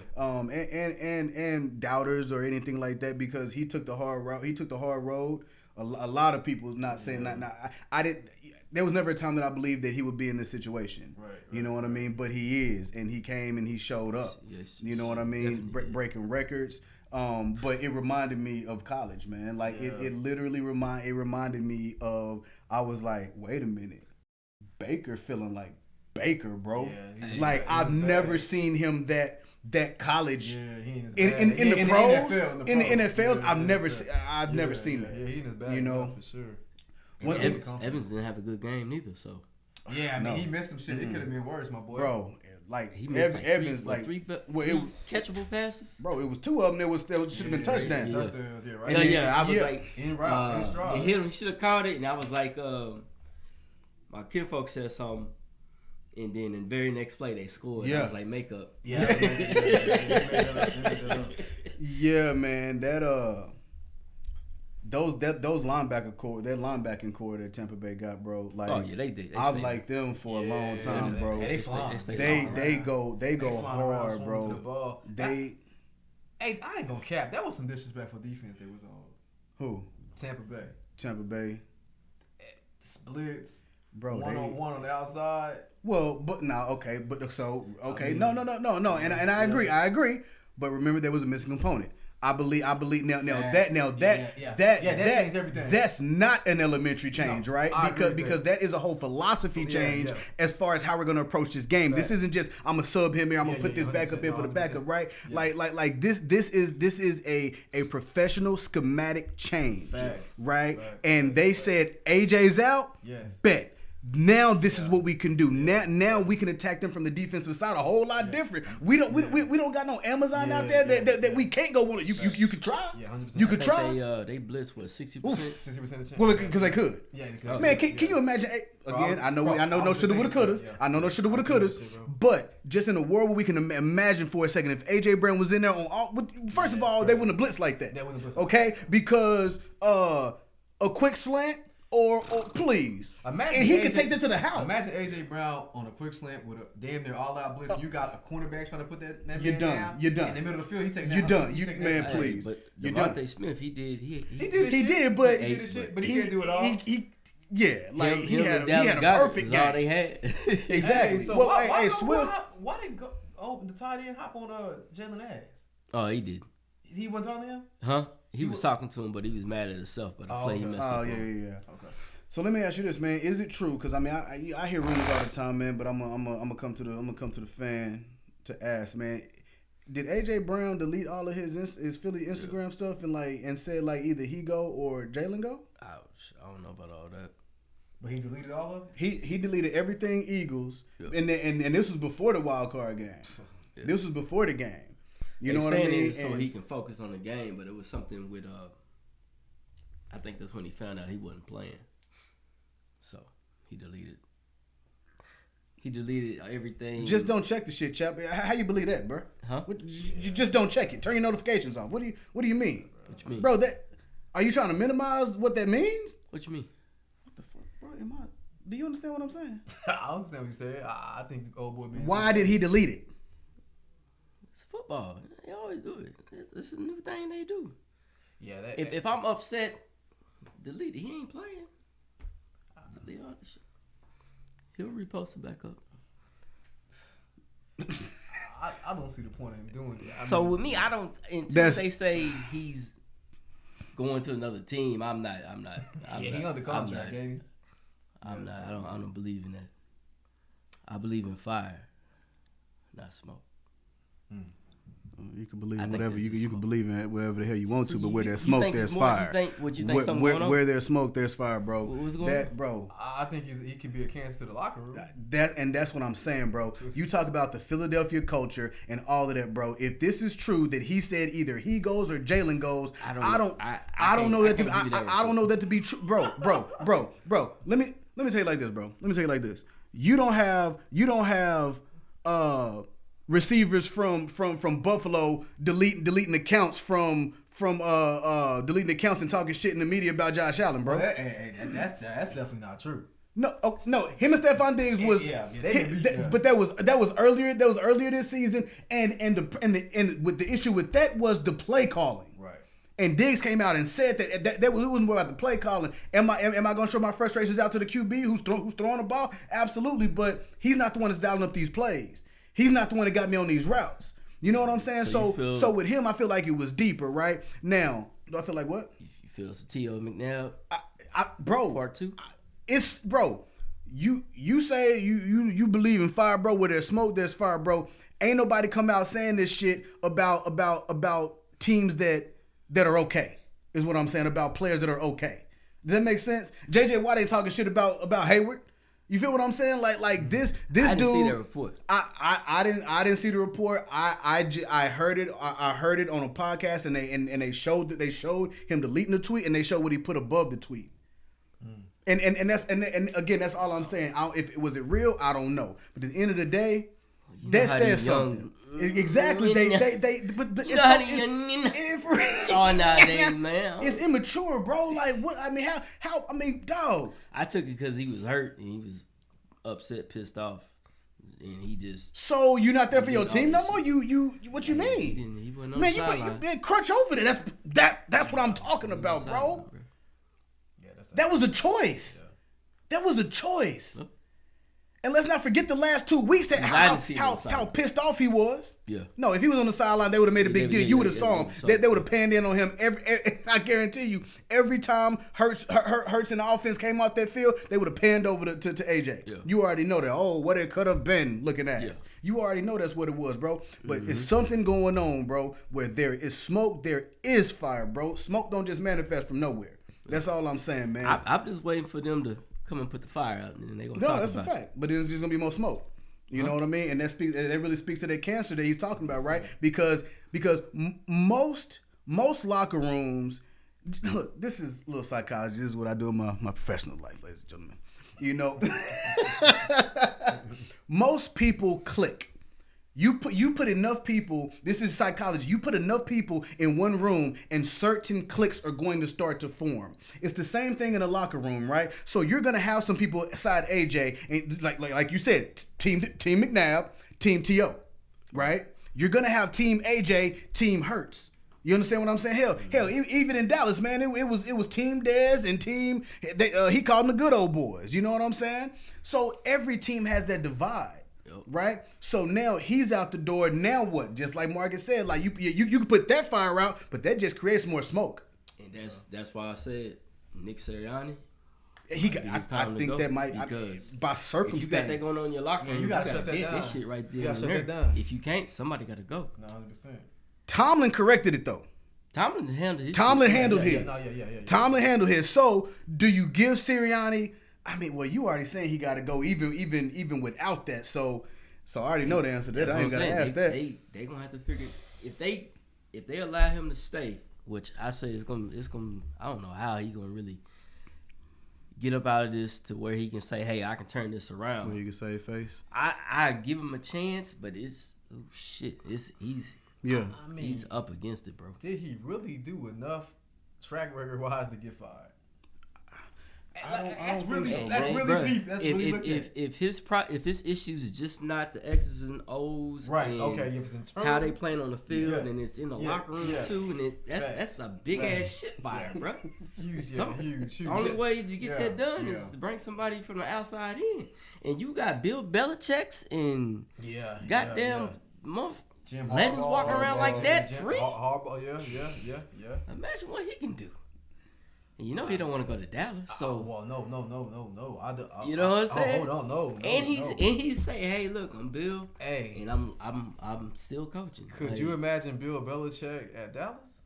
A: And doubters or anything like that, because he took the hard road. He took the hard road. A lot of people not saying that. I did. There was never a time that I believed that he would be in this situation. Right, you know what I mean? But he is, and he came and he showed up. Yes, you know what I mean? Breaking records. But it reminded me of college, man. Like it literally reminded me of. I was like, wait a minute, Baker feeling like Baker, bro. Yeah, like I've never seen him that college in the pros, in the NFLs. I've never seen that.
C: Yeah, he in his bag,
A: you know,
C: for sure.
B: Evans didn't have a good game neither, so.
C: Yeah, I mean, he missed some shit. It could have been worse, my boy.
A: Bro, like
B: he missed
A: Evans,
B: three catchable passes.
A: Bro, it was two of them. That should have been touchdowns.
C: Touchdowns,
B: right? I was like,
C: in route, in stride.
B: He hit him. He should have caught it, and I was like, my kinfolk said something. And then in the very next play, they scored. Yeah. I was like, makeup.
A: Yeah. Yeah, man. Those linebacker core, that linebacking core that Tampa Bay got, bro. Like,
B: they did.
A: I've liked them for a long time, bro.
C: They
A: go hard, bro.
C: Hey, I ain't gonna cap. That was some disrespectful defense. It was on.
A: Who?
C: Tampa Bay. Splits.
A: Bro,
C: one on the outside.
A: Well, but no, no, and I agree. But remember, there was a missing component. I believe now
C: Yeah, that changed everything.
A: That's not an elementary change, right?
C: I agree with
A: Because that is a whole philosophy change
C: yeah.
A: as far as how we're gonna approach this game. This isn't just I'm gonna sub him here, I'm gonna put this backup in for the
C: 100%.
A: backup, right?
C: Yeah.
A: Like this is a professional schematic change,
C: Facts.
A: right?
C: Facts.
A: And they said AJ's out,
C: Yes.
A: bet. Now this is what we can do. Now we can attack them from the defensive side a whole lot different. We don't got no Amazon out there that we can't go on it. You could try.
C: Yeah, 100%.
A: You could try.
B: They blitz what 60%.
C: 60% of chance.
A: Well, because they could.
C: Yeah, they could.
A: Man, can you imagine? Again, I know no shoulda woulda couldas. I know no shoulda woulda couldas. But just in a world where we can imagine for a second, if AJ Brown was in there on all, first of all, they wouldn't have blitzed like that. Okay, because a quick slant. Or please,
C: imagine
A: and he could take that to the house.
C: Imagine AJ Brown on a quick slant with a damn near all-out blitz. You got a cornerback trying to put that
A: you're
C: man
A: done.
C: down.
A: You're done.
C: In the middle of the field, he takes that.
A: You're done.
C: He takes
A: Man,
C: that.
A: please.
B: But
A: You're done.
B: Devontae Smith, he did
A: But
C: he did his shit, but he can't do it all.
A: He had a perfect game.
B: All they had.
A: Exactly.
C: Hey, so
A: well,
C: Swift. Why didn't go? Oh, the tight end hop on Jalen Adams.
B: Oh, he did.
C: He wasn't talking to him.
B: Huh? He was talking to him, but he was mad at himself by the play he messed up.
A: Yeah.
C: Okay.
A: So let me ask you this, man: is it true? Because I mean, I hear rumors all the time, man. But I'm gonna come to the fan to ask, man. Did AJ Brown delete all of his Philly Instagram stuff and said either he go or Jalen go?
B: Ouch! I don't know about all that.
C: But he deleted all of
A: He
C: it.
A: deleted everything Eagles, and this was before the wild card game.
B: Yeah.
A: This was before the game. You know what I
B: saying
A: mean?
B: So he can focus on the game, but it was something with I think that's when he found out he wasn't playing. So he deleted everything.
A: Just don't check the shit, chap. How you believe that, bro?
B: Huh?
A: You just don't check it. Turn your notifications off. What do you mean?
B: What you mean?
A: Bro, are you trying to minimize what that means?
B: What you mean?
A: What the fuck, bro? Do you understand what I'm saying?
C: I understand what you said. I think the old boy.
A: Why did he delete it?
B: It's football. They always do it. It's a new thing they do.
C: Yeah.
B: If I'm upset, delete it. He ain't playing. Delete all this shit. He'll repost it back up.
C: I don't see the point in doing it.
B: So with me, I don't. Until they say he's going to another team, I'm not.
C: He under contract, ain't he?
B: I'm not. I don't believe in that. I believe in fire, not smoke.
A: You can believe in
B: think
A: whatever
B: this is
A: you can
B: smoke.
A: believe in whatever the hell you want to, but where there's
B: you
A: smoke,
B: think
A: there's
B: it's more-
A: fire.
B: What you think? Something going on?
A: Where there's smoke, there's fire, bro.
B: What's going on?
A: Bro.
C: I think he can be a cancer to the locker room.
A: That's what I'm saying, bro. You talk about the Philadelphia culture and all of that, bro. If this is true that he said either he goes or Jalen goes, I don't know that to be true, bro. Let me tell you like this, bro. Let me tell you like this. You don't have receivers from Buffalo deleting accounts from deleting accounts and talking shit in the media about Josh Allen, bro.
C: Well, that's definitely not true.
A: No, him and Stephon Diggs was, but that was earlier. That was earlier this season, and with the issue with that was the play calling.
C: Right.
A: And Diggs came out and said that it wasn't more about the play calling. Am I going to show my frustrations out to the QB who's throwing the ball? Absolutely, but he's not the one that's dialing up these plays. He's not the one that got me on these routes. You know what I'm saying? So with him, I feel like it was deeper, right? Now, do I feel like what?
B: You feel it's a T.O. McNabb?
A: Bro,
B: Part 2?
A: It's bro. You say you believe in fire, bro. Where there's smoke, there's fire, bro. Ain't nobody come out saying this shit about teams that are okay. Is what I'm saying about players that are okay. Does that make sense? JJ Watt ain't talking shit about Hayward. You feel what I'm saying? Like this dude.
B: I didn't see that report.
A: I didn't see the report. I heard it. I heard it on a podcast, and they showed him deleting the tweet, and they showed what he put above the tweet. And again, that's all I'm saying. If it was real, I don't know. But at the end of the day, that says something. Exactly. But it's
B: man.
A: It's immature, bro. Like what? I mean, how? I mean, dog.
B: I took it because he was hurt and he was upset, pissed off, and he just.
A: So you're not there for your team no more? You what you mean?
B: He wasn't on
A: Man,
B: the sideline.
A: you crunch over there. That's what I'm talking about, bro. That was a choice. That was a choice. And let's not forget the last 2 weeks that how pissed off he was.
B: Yeah.
A: No, if he was on the sideline, they would have made a big deal. You would have saw him. They would have panned in on him. Every I guarantee you, every time Hurts in the offense came off that field, they would have panned over to AJ. Yeah. You already know that. Oh, what it could have been looking at. Yeah. You already know that's what it was, bro. But it's something going on, bro, where there is smoke, there is fire, bro. Smoke don't just manifest from nowhere. That's all I'm saying, man.
B: I'm just waiting for them to come and put the fire out, and then they're gonna talk about it.
A: No, that's a fact. But there's just gonna be more smoke. You know what I mean? And that really speaks to that cancer that he's talking about, right? Because most locker rooms, look, this is a little psychology. This is what I do in my professional life, ladies and gentlemen. You know, most people click. You put enough people, this is psychology, you put enough people in one room and certain cliques are going to start to form. It's the same thing in a locker room, right? So you're going to have some people aside AJ, and like you said, Team McNabb, Team T.O., right? You're going to have Team AJ, Team Hurts. You understand what I'm saying? Hell, even in Dallas, man, it was Team Dez and Team, he called them the good old boys. You know what I'm saying? So every team has that divide. Right, so now he's out the door. Now what? Just like Marcus said, like you can put that fire out, but that just creates more smoke.
B: And that's why I said Nick Sirianni.
A: I think that might by circumstance.
B: If you got that going on in your locker room,
C: you gotta shut that down.
B: That shit right there.
C: You gotta shut that down.
B: If you can't, somebody gotta go.
C: 100%.
A: Tomlin corrected it though.
B: Tomlin handled his.
A: Tomlin handled his. So do you give Sirianni? I mean, well, you already saying he got to go even without that. So I already know the answer to that. I ain't gotta ask that.
B: They gonna have to figure if they allow him to stay, which I say it's gonna. I don't know how he gonna really get up out of this to where he can say, "Hey, I can turn this around."
A: Where you can save face.
B: I give him a chance, but it's shit. He's up against it, bro.
C: Did he really do enough track record wise to get fired? That's really Peep. That's really
B: if his issues is just not the X's and O's,
C: right? Okay, if it's internal,
B: how they playing on the field, and it's in the locker room too, and that's a big ass shit fire, bro.
C: Huge.
B: Only way to get that done is to bring somebody from the outside in, and you got Bill Belichick's and goddamn legends walking around like that free.
C: Harbaugh, yeah.
B: Imagine what he can do. And you know he don't want to go to Dallas, so
C: no.
B: You know what I'm saying?
C: Hold on, no.
B: And he's saying, "Hey, look, I'm Bill.
C: Hey,
B: and I'm still coaching."
C: Could you imagine Bill Belichick at Dallas?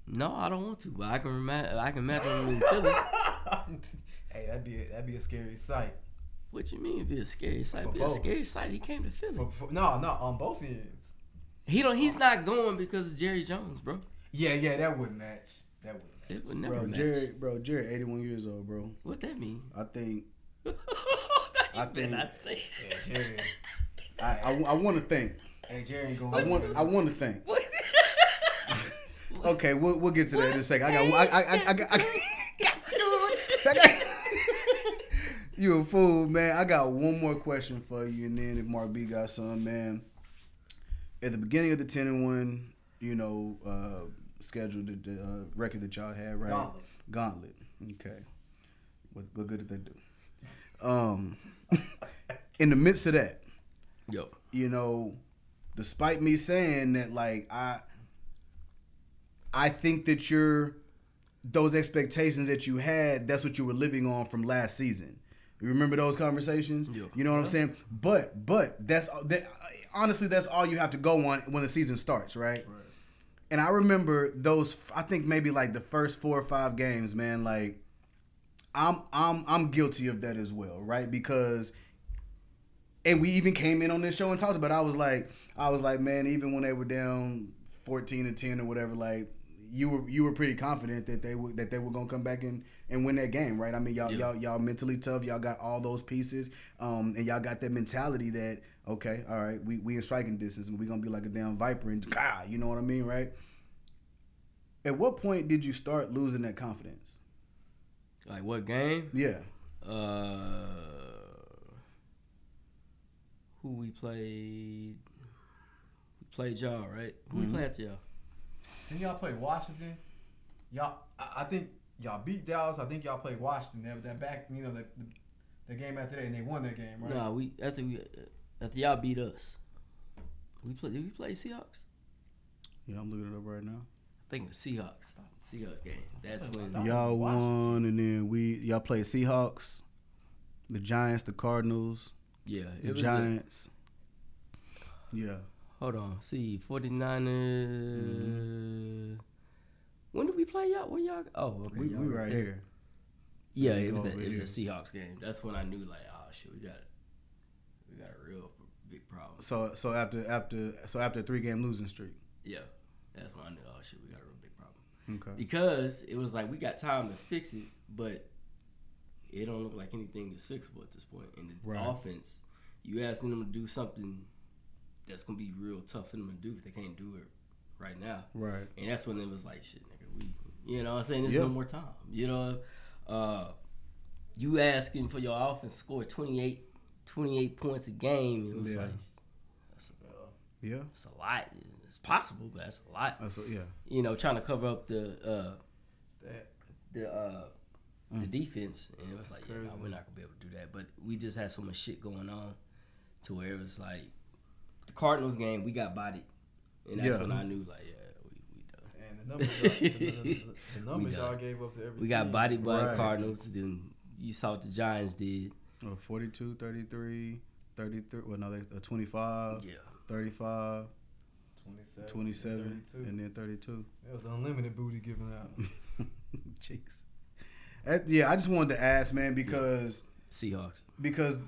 B: No, I don't want to, but I can imagine him in Philly.
C: Hey, that'd be a scary sight.
B: What you mean? It'd be a scary sight? Be a scary sight. He came to Philly.
C: No, on both ends.
B: He's not going because of Jerry Jones, bro.
C: Yeah, that wouldn't match.
B: It would never match.
A: Jerry, 81 years old, bro.
B: What that mean?
A: I think.
B: Not say.
C: Yeah, Jerry.
A: I want to think.
C: Hey, Jerry ain't going.
A: I want to think. Okay, we'll get to that in a second. I got. You a fool, man. I got one more question for you, and then if Mark B got some, man. At the beginning of the 10-1, scheduled the record that y'all had, right? Gauntlet. Okay. What good did they do? In the midst of that, despite me saying that, like, I think that those expectations that you had, that's what you were living on from last season. You remember those conversations? Yeah. You know what I'm saying? But honestly, that's all you have to go on when the season starts, right? And I remember those. I think maybe like the first 4 or 5 games, man. Like, I'm guilty of that as well, right? Because, and we even came in on this show and talked about it. I was like, man, even when they were down 14-10 or whatever, like, you were pretty confident that they were gonna come back and win that game, right? I mean, y'all mentally tough. Y'all got all those pieces, and y'all got that mentality that, okay, all right, we in striking distance, and we gonna be like a damn viper, and you know what I mean, right? At what point did you start losing that confidence?
B: Like what game?
A: Yeah.
B: Who we played? We played y'all, right? Who we played to y'all?
C: Didn't y'all play Washington? I think y'all beat Dallas. I think y'all played Washington. That back, the game after that, and they won that game, right?
B: No, after y'all beat us, did we play Seahawks?
A: Yeah, I'm looking it up right now.
B: I think the Seahawks game. That's when
A: Y'all won, and then y'all played Seahawks, the Giants, the Cardinals, the Giants. Yeah.
B: Hold on. See, 49ers. Mm-hmm. When did we play y'all? Where y'all? Oh, okay.
A: We right here.
B: Yeah, it was the Seahawks game. That's when I knew, like, oh shit, we got a real big problem.
A: So after a 3-game losing streak.
B: Yeah, that's when I knew, oh shit, we got a real big problem.
A: Okay.
B: Because it was like we got time to fix it, but it don't look like anything is fixable at this point. In the offense, you asking them to do something that's gonna be real tough for them to do if they can't do it right now. Right. And that's when it was like, shit, nigga, you know what I'm saying? There's no more time. You know, you asking for your offense to score 28 points a game. It was like, it's a lot. It's possible, but that's a lot. You know, trying to cover up the defense, and it was like, yeah, no, we're not gonna be able to do that. But we just had so much shit going on to where it was like the Cardinals game, we got bodied, and that's when I knew, like, yeah, we done.
C: And the numbers y'all gave up to every
B: we got bodied by the Cardinals. Then you saw what the Giants did.
A: 42, 33, 33. Well, no, they 25. Yeah. 35. 27 and then 32.
C: That was unlimited booty given out.
A: Cheeks. Yeah, I just wanted to ask, man, because
B: Seahawks.
A: Because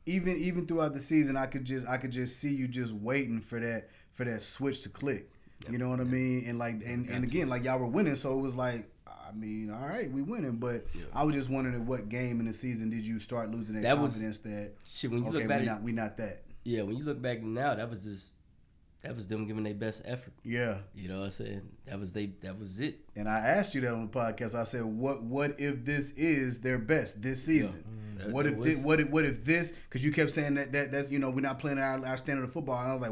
A: even throughout the season, I could just see you just waiting for that switch to click. Yep. You know what I mean? And like and again, like y'all were winning, so it was like, I mean, all right, we winning, but I was just wondering at what game in the season did you start losing that confidence that
B: shit, when you look back,
A: we not that.
B: Yeah, when you look back now, that was them giving their best effort. Yeah. You know what I'm saying? That was it.
A: And I asked you that on the podcast. I said, what if this is their best this season? Yeah. What if this, because you kept saying that's, you know, we're not playing our standard of football. And I was like,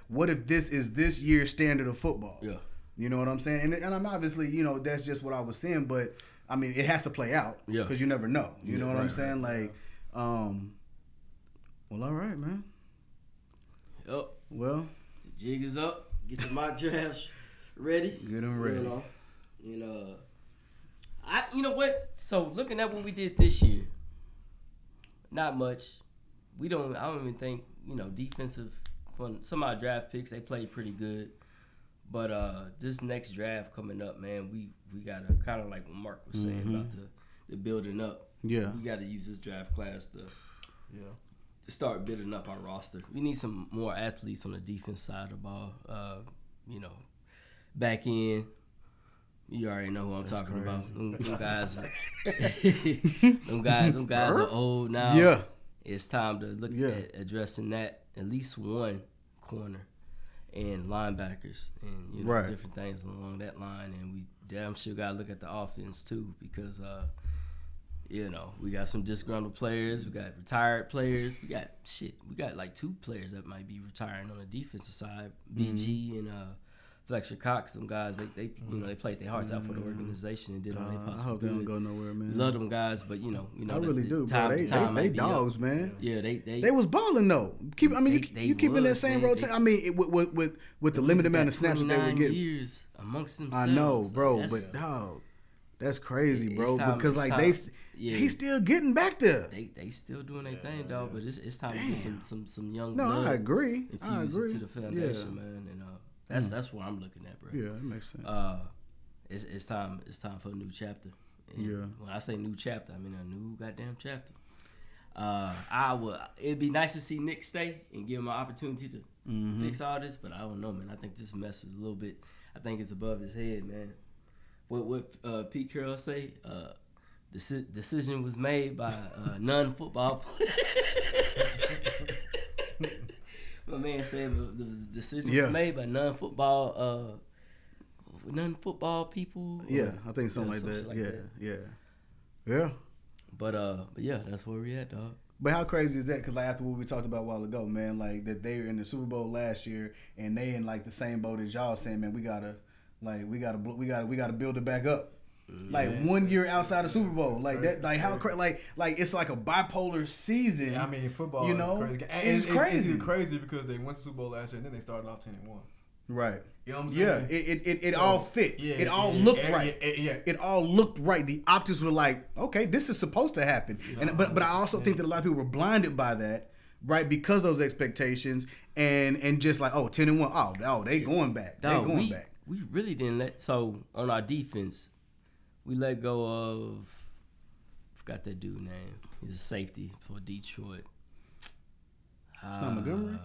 A: what if this is this year's standard of football? Yeah. You know what I'm saying? And I'm obviously, you know, that's just what I was saying, but I mean, it has to play out because you never know. You know what I'm saying? Like, well, all right, man.
B: Yep.
A: Well,
B: the jig is up. Get your mock drafts ready.
A: Get them ready.
B: You know what? So looking at what we did this year, not much. I don't even think, you know, defensive. From some of our draft picks, they played pretty good. But this next draft coming up, man, we gotta kind of like what Mark was saying about the building up. Yeah, we gotta use this draft class to start building up our roster. We need some more athletes on the defense side of the ball. You know, back in, you already know who I'm talking about. Them guys, them guys are old now. Yeah, it's time to look at addressing that. At least one corner and linebackers and, you know, different things along that line. And we damn sure got to look at the offense too, because you know, we got some disgruntled players, we got retired players, we got like 2 players that might be retiring on the defensive side. BG and Fletcher Cox, them guys, they you know, they played their hearts out for the organization and did all they possibly
A: I hope they don't go nowhere, man.
B: Love them guys, but you know,
A: I really do, bro. They dogs, man.
B: Yeah, they
A: was balling though. You keeping that same rotation. I mean, with the limited amount of snaps that they were getting.
B: Years amongst themselves.
A: I know, bro, but dog, that's crazy, bro. Because like he's still getting back there.
B: They still doing their thing, dog. But it's time to get some young.
A: No,
B: blood
A: I agree.
B: Infused into the foundation, man, and that's what I'm looking at, bro.
A: Yeah, that makes sense.
B: It's time for a new chapter. And when I say new chapter, I mean a new goddamn chapter. It'd be nice to see Nick stay and give him an opportunity to fix all this, but I don't know, man. I think this mess is a little bit. I think it's above his head, man. What Pete Carroll say? Decision was made by non-football players. My man said the decision was made by non-football people.
A: Yeah, I think something like that. Yeah. But
B: yeah, that's where we at, dog.
A: But how crazy is that? Because like after what we talked about a while ago, man, like that they were in the Super Bowl last year and they in like the same boat as y'all, saying, man, we gotta build it back up. Like 1 year outside of Super Bowl, like that, like how like it's like a bipolar season.
C: Yeah, I mean, football,
A: you know,
C: is crazy.
A: it's crazy.
C: It's crazy because they went to Super Bowl last year and then they started off 10-1.
A: Right.
C: You know what I'm saying?
A: Yeah, it all fit.
C: Yeah,
A: it all looked right.
C: Yeah.
A: It all looked right. The optics were like, okay, this is supposed to happen. And but I also think that a lot of people were blinded by that, right? Because of those expectations and just like, 10-1. Oh, they going back. They going back.
B: We really didn't on our defense, we let go of, forgot that dude's name. He's a safety for Detroit.
A: It's not Montgomery?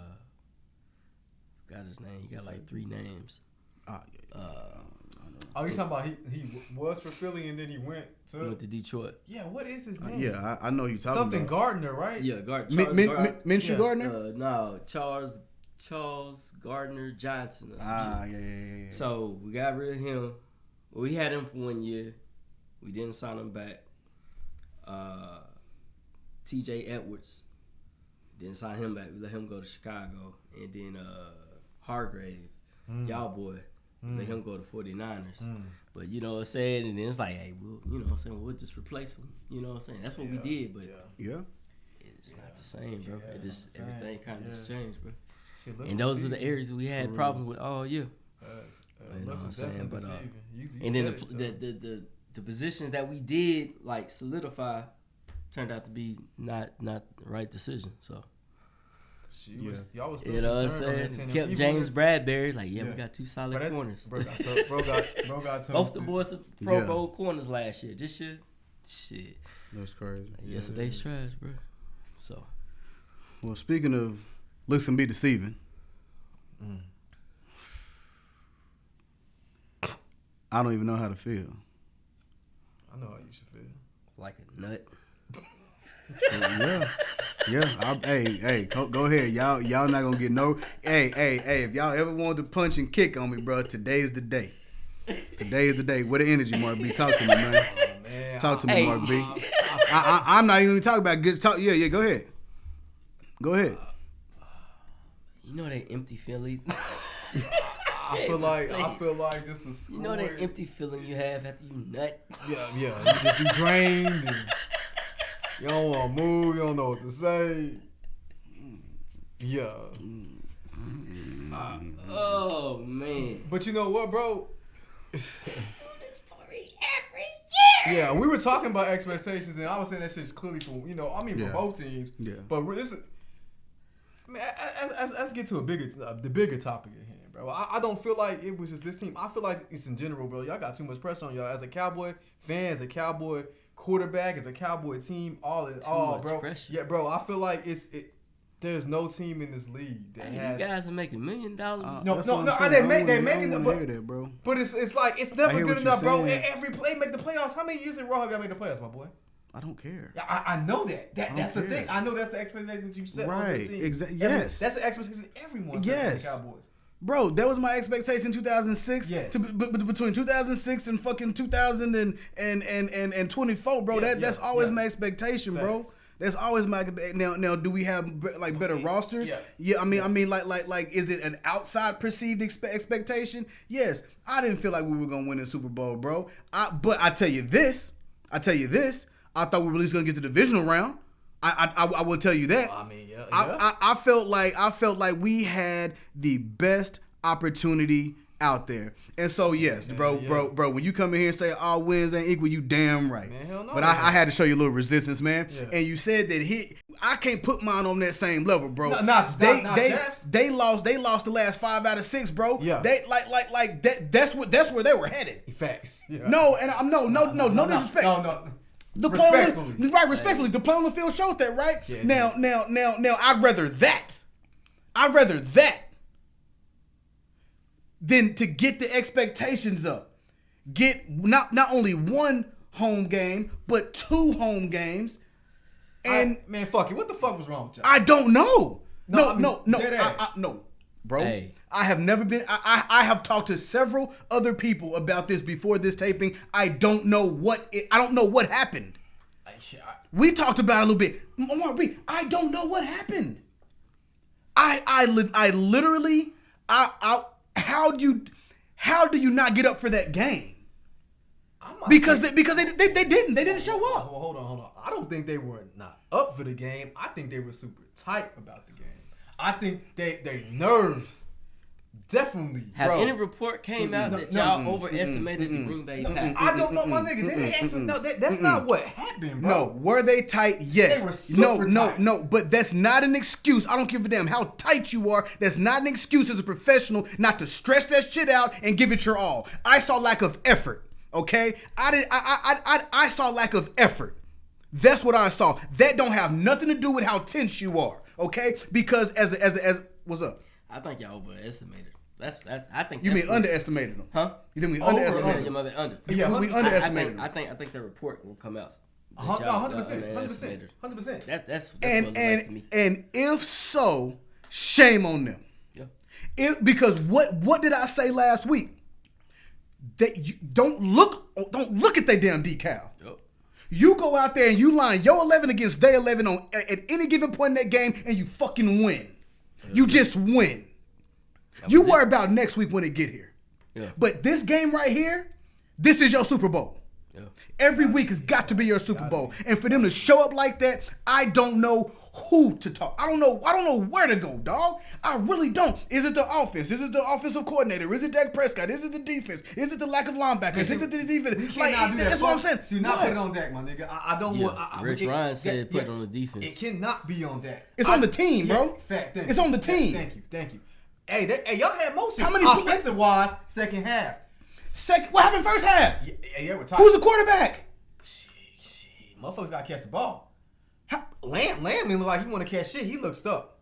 B: Forgot his name. He got like 3 names.
C: You talking about he was for Philly and then he went to
B: Detroit.
C: Yeah, what is his name?
A: Yeah, I know you talking
C: something
A: about.
C: Gardner, right?
B: Yeah,
A: Minshew Gardner?
B: No, Charles Gardner Johnson or something.
A: Yeah.
B: So we got rid of him. Well, we had him for 1 year. We didn't sign him back. T.J. Edwards, didn't sign him back. We let him go to Chicago. And then Hargrave, y'all boy, let him go to 49ers. But you know what I'm saying? And then it's like, hey, we'll just replace him. You know what I'm saying? That's what we did, but it's not the same, bro. It just everything kind of just changed, bro. And those are the areas we had problems with all year. You know what I'm saying? But and then the positions that we did like solidify turned out to be not the right decision. So
C: y'all was still
B: you know what I'm saying? Kept James Bradbury like, we got 2 solid corners.
C: Bro got
B: both the boys are Pro Bowl corners last year. This year, shit.
A: That's crazy.
B: Yesterday's trash, bro. So,
A: well, speaking of looks can be deceiving. I don't even know how to feel.
C: I know how you should feel.
B: Like a nut.
A: Hey, go ahead. Y'all not gonna get no. Hey. If y'all ever want to punch and kick on me, bro, today's the day. Today is the day. What the energy, Mark B? Talk to me, man. Man. Talk to me, Mark B. I'm not even talking about good talk. Yeah. Go ahead. Go ahead.
B: You know that empty feeling.
C: I feel like just a score.
B: You know that empty feeling you have after you nut.
C: Yeah. You just be drained. And you don't want to move. You don't know what to say. Yeah.
B: Oh man.
C: But you know what, bro?
B: Do this story every year.
C: Yeah, we were talking about expectations, and I was saying that shit's clearly for for both teams. Yeah. But this is, let's get to the bigger topic at hand, bro. I don't feel like it was just this team. I feel like it's in general, bro. Y'all got too much pressure on y'all as a Cowboy fan, as a Cowboy quarterback, as a Cowboy team, bro.
B: Pressure.
C: Yeah, bro. I feel like there's no team in this league that has.
B: You guys are making $1 million.
C: No. They're making them,
A: bro.
C: But it's like it's never good enough, bro. Every play make the playoffs. How many years in a row have y'all made the playoffs, my boy?
A: I don't care.
C: I know that. That's the thing. I know that's the expectations you set on the team.
A: Exactly. Yes.
C: That's the expectation everyone sets on the Cowboys.
A: Bro, that was my expectation in 2006.
C: Yes.
A: Between 2006 and fucking 2024, bro. That's always my expectation, bro. That's always my now. Do we have like better rosters? Yeah. I mean, like, is it an outside perceived expectation? Yes. I didn't feel like we were gonna win the Super Bowl, bro. But I tell you this. I thought we were at least gonna get to the divisional round. I will tell you that.
C: I mean, yeah.
A: I felt like we had the best opportunity out there. And so yes, bro, when you come in here and say all wins ain't equal, you damn right.
C: Man, hell no.
A: But I had to show you a little resistance, man.
C: Yeah.
A: And you said that I can't put mine on that same level, bro. They lost the last 5 out of 6, bro.
C: Yeah.
A: They like that's where they were headed.
C: Facts. Yeah.
A: No, and no disrespect.
C: No.
A: Respectfully, the play on the field showed that, right?
C: Yeah,
A: now, I'd rather that than to get the expectations up. Get not only 1 home game, but 2 home games. And
C: man, fuck it. What the fuck was wrong with y'all?
A: I don't know. No.
C: No,
A: bro.
B: Hey.
A: I have never been. I have talked to several other people about this before this taping. I don't know what happened. We talked about it a little bit. I don't know what happened. I literally. How do you not get up for that game? Because they didn't show up.
C: Hold on. I don't think they were not up for the game. I think they were super tight about the game. I think they nerves definitely.
B: Have any report came out that y'all overestimated the Green Bay Packers?
C: I don't know, my nigga. That's not what happened, bro.
A: No, were they tight? Yes.
C: They were super tight.
A: No. But that's not an excuse. I don't give a damn how tight you are. That's not an excuse as a professional not to stretch that shit out and give it your all. I saw lack of effort. Okay, I saw lack of effort. That's what I saw. That don't have nothing to do with how tense you are. Okay, because as what's up?
B: I think y'all overestimated. That's. I think
A: you mean underestimated them,
B: huh?
A: You think we underestimated them?
B: Under.
A: Yeah, we underestimated them.
B: I think the report will come out.
C: 100%.
B: That's
A: and if so, shame on them. Yeah. Because what did I say last week? That you don't look at that damn decal. Yep. You go out there and you line your 11 against their 11 at any given point in that game, and you fucking win. You just win. You worry about next week when it get here. Yeah. But this game right here, this is your Super Bowl. Yeah. Every week has got to be your Super Bowl, and for them to show up like that, I don't know who to talk. I don't know where to go, dog. I really don't. Is it the offense? Is it the offensive coordinator? Is it Dak Prescott? Is it the defense? Is it the lack of linebackers? Is it the defense?
C: We cannot do that.
A: That's what I'm saying.
C: Do not put it on Dak, my nigga. I don't want.
B: Rich Ryan said put it on the defense.
C: It cannot be on Dak.
A: It's on the team, bro.
C: Fact.
A: It's on the team.
C: Thank you. Hey, y'all had motion.
A: How many
C: offensive wise? Second half.
A: What happened first half?
C: Yeah, we're tight.
A: Who's the quarterback?
C: Shit. Motherfuckers gotta catch the ball. Lamb didn't look like he want to catch shit. He looked stuck.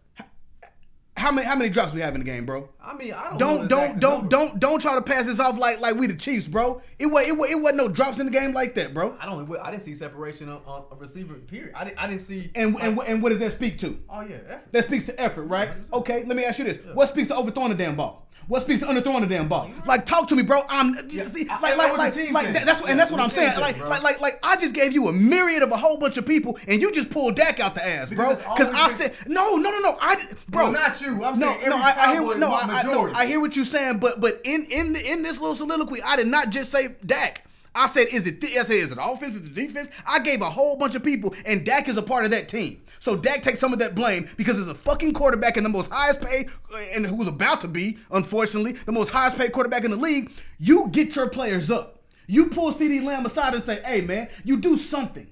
A: How many drops we have in the game, bro?
C: I mean, I
A: don't try to pass this off like we the Chiefs, bro. It wasn't no drops in the game like that, bro.
C: I didn't see separation on a receiver. Period. I didn't see.
A: And what does that speak to?
C: Oh yeah, effort.
A: That speaks to effort, right? 100%. Okay, let me ask you this: What speaks to overthrowing the damn ball? What speaks to underthrowing the damn ball? Like, talk to me, bro. That's what I'm saying. Like, I just gave you a myriad of a whole bunch of people, and you just pulled Dak out the ass, bro. Because I said no. Bro,
C: not you. I'm saying
A: I hear what you're saying, but in this little soliloquy, I did not just say Dak. I said, is it offense? Is it defense? I gave a whole bunch of people, and Dak is a part of that team. So Dak takes some of that blame because it's a fucking quarterback and the most highest paid, and who's about to be, unfortunately, the most highest paid quarterback in the league. You get your players up. You pull CeeDee Lamb aside and say, hey, man, you do something.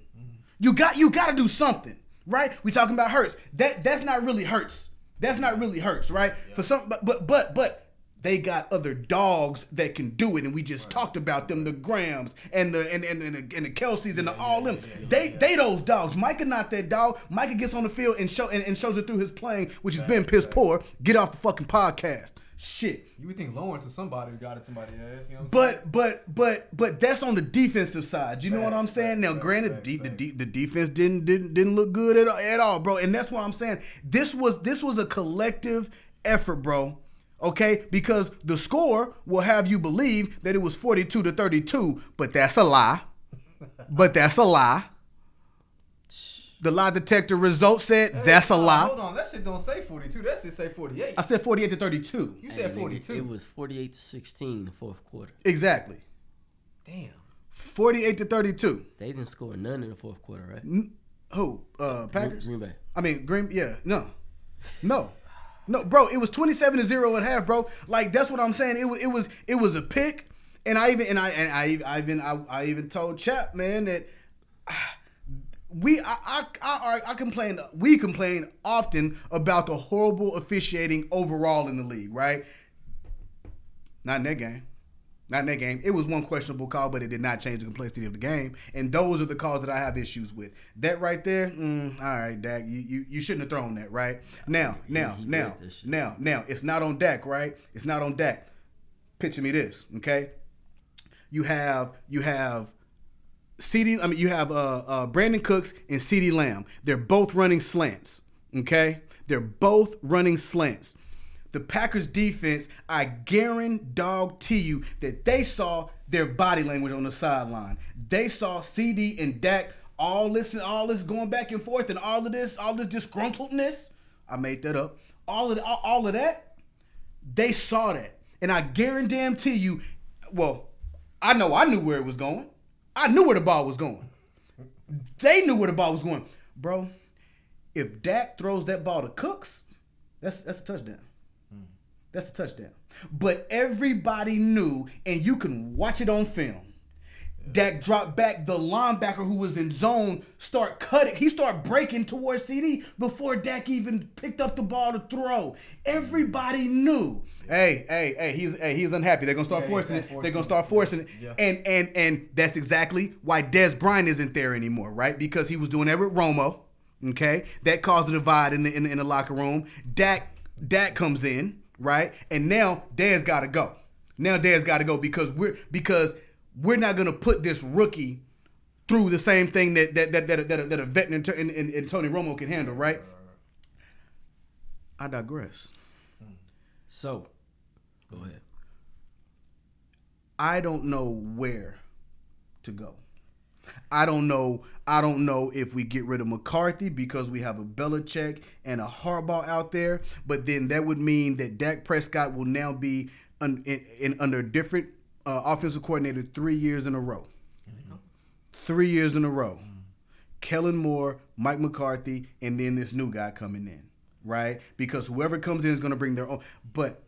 A: You got to do something, right? We talking about Hurts. That's not really Hurts. That's not really Hurts, right? Yeah. For some, but they got other dogs that can do it, and we just talked about them, the Grahams and the Kelseys and all them. They those dogs. Micah not that dog. Micah gets on the field and shows it through his playing, which has been piss poor. Get off the fucking podcast. Shit.
C: You would think Lawrence or somebody got it somebody else. You know what I'm saying?
A: But that's on the defensive side. You know what I'm saying? Now, granted, the defense didn't look good at all, bro. And that's what I'm saying. This was a collective effort, bro. Okay, because the score will have you believe that it was 42-32, but that's a lie. The lie detector result said that's a lie.
C: Hold on, that shit don't say 42. That shit say 48.
A: I said 48-32.
C: You said 42.
B: It was 48-16 in the fourth quarter.
A: Exactly.
C: Damn.
A: 48-32.
B: They didn't score none in the fourth quarter, right?
A: Who? Packers?
B: Green Bay.
A: I mean, No, bro, it was 27-0 at half, bro. Like, that's what I'm saying. It was a pick, and I even told Chap, man, that we complain often about the horrible officiating overall in the league, right? Not in that game. It was one questionable call, but it did not change the complexity of the game. And those are the calls that I have issues with. That right there, all right, Dak, you shouldn't have thrown that, right? Now, it's not on Dak, right? It's not on Dak. Picture me this, okay? You have Brandon Cooks and CeeDee Lamb. They're both running slants, okay? They're both running slants. The Packers defense, I guarantee you that they saw their body language on the sideline. They saw CD and Dak all this going back and forth and all this disgruntledness. I made that up. All of that, they saw that. And I guarantee you, well, I knew where it was going. I knew where the ball was going. They knew where the ball was going. Bro, if Dak throws that ball to Cooks, that's a touchdown. That's a touchdown. But everybody knew, and you can watch it on film. Dak dropped back, the linebacker who was in zone start cutting. He started breaking towards CD before Dak even picked up the ball to throw. Everybody knew. Hey, he's unhappy. They're gonna start forcing it. They're gonna start forcing it. Yeah. And that's exactly why Dez Bryant isn't there anymore, right? Because he was doing that with Romo. Okay, that caused a divide in the locker room. Dak comes in, right? And now Dez gotta go. Because we're not gonna put this rookie through the same thing that a vet and Tony Romo can handle, right? I digress.
B: So, go ahead.
A: I don't know where to go. I don't know if we get rid of McCarthy because we have a Belichick and a Harbaugh out there, but then that would mean that Dak Prescott will now be under a different offensive coordinator 3 years in a row. 3 years in a row. Kellen Moore, Mike McCarthy, and then this new guy coming in, right? Because whoever comes in is going to bring their own. But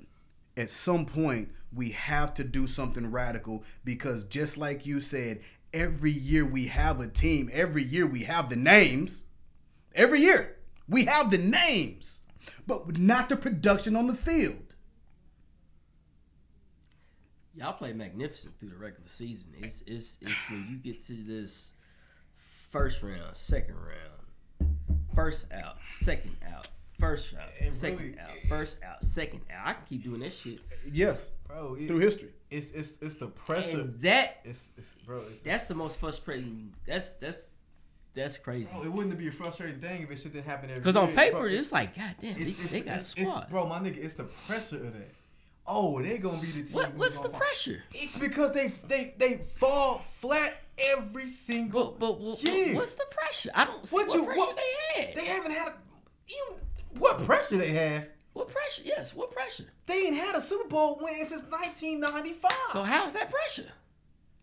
A: at some point, we have to do something radical because just like you said, every year we have a team. Every year we have the names. Every year we have the names, but not the production on the field.
B: Y'all play magnificent through the regular season. It's when you get to this first round, second round, first out, second out, first out, second out, first out, second out. I can keep doing that shit.
A: Yes,
C: bro.
A: Through history,
C: it's the pressure.
B: And that
C: bro.
B: That's the most frustrating. That's crazy.
C: Bro, it wouldn't be a frustrating thing if it shit didn't happen every year.
B: Because on paper,
C: bro,
B: it's like, God damn, they got a squad.
C: Bro, my nigga, it's the pressure of that. Oh, they gonna be the team.
B: What's the pressure?
C: It's because they fall flat every single year.
B: What's the pressure? I don't see what pressure they had.
C: They haven't had what pressure they have?
B: What pressure? Yes, what pressure?
C: They ain't had a Super Bowl win since 1995.
B: So how is that pressure?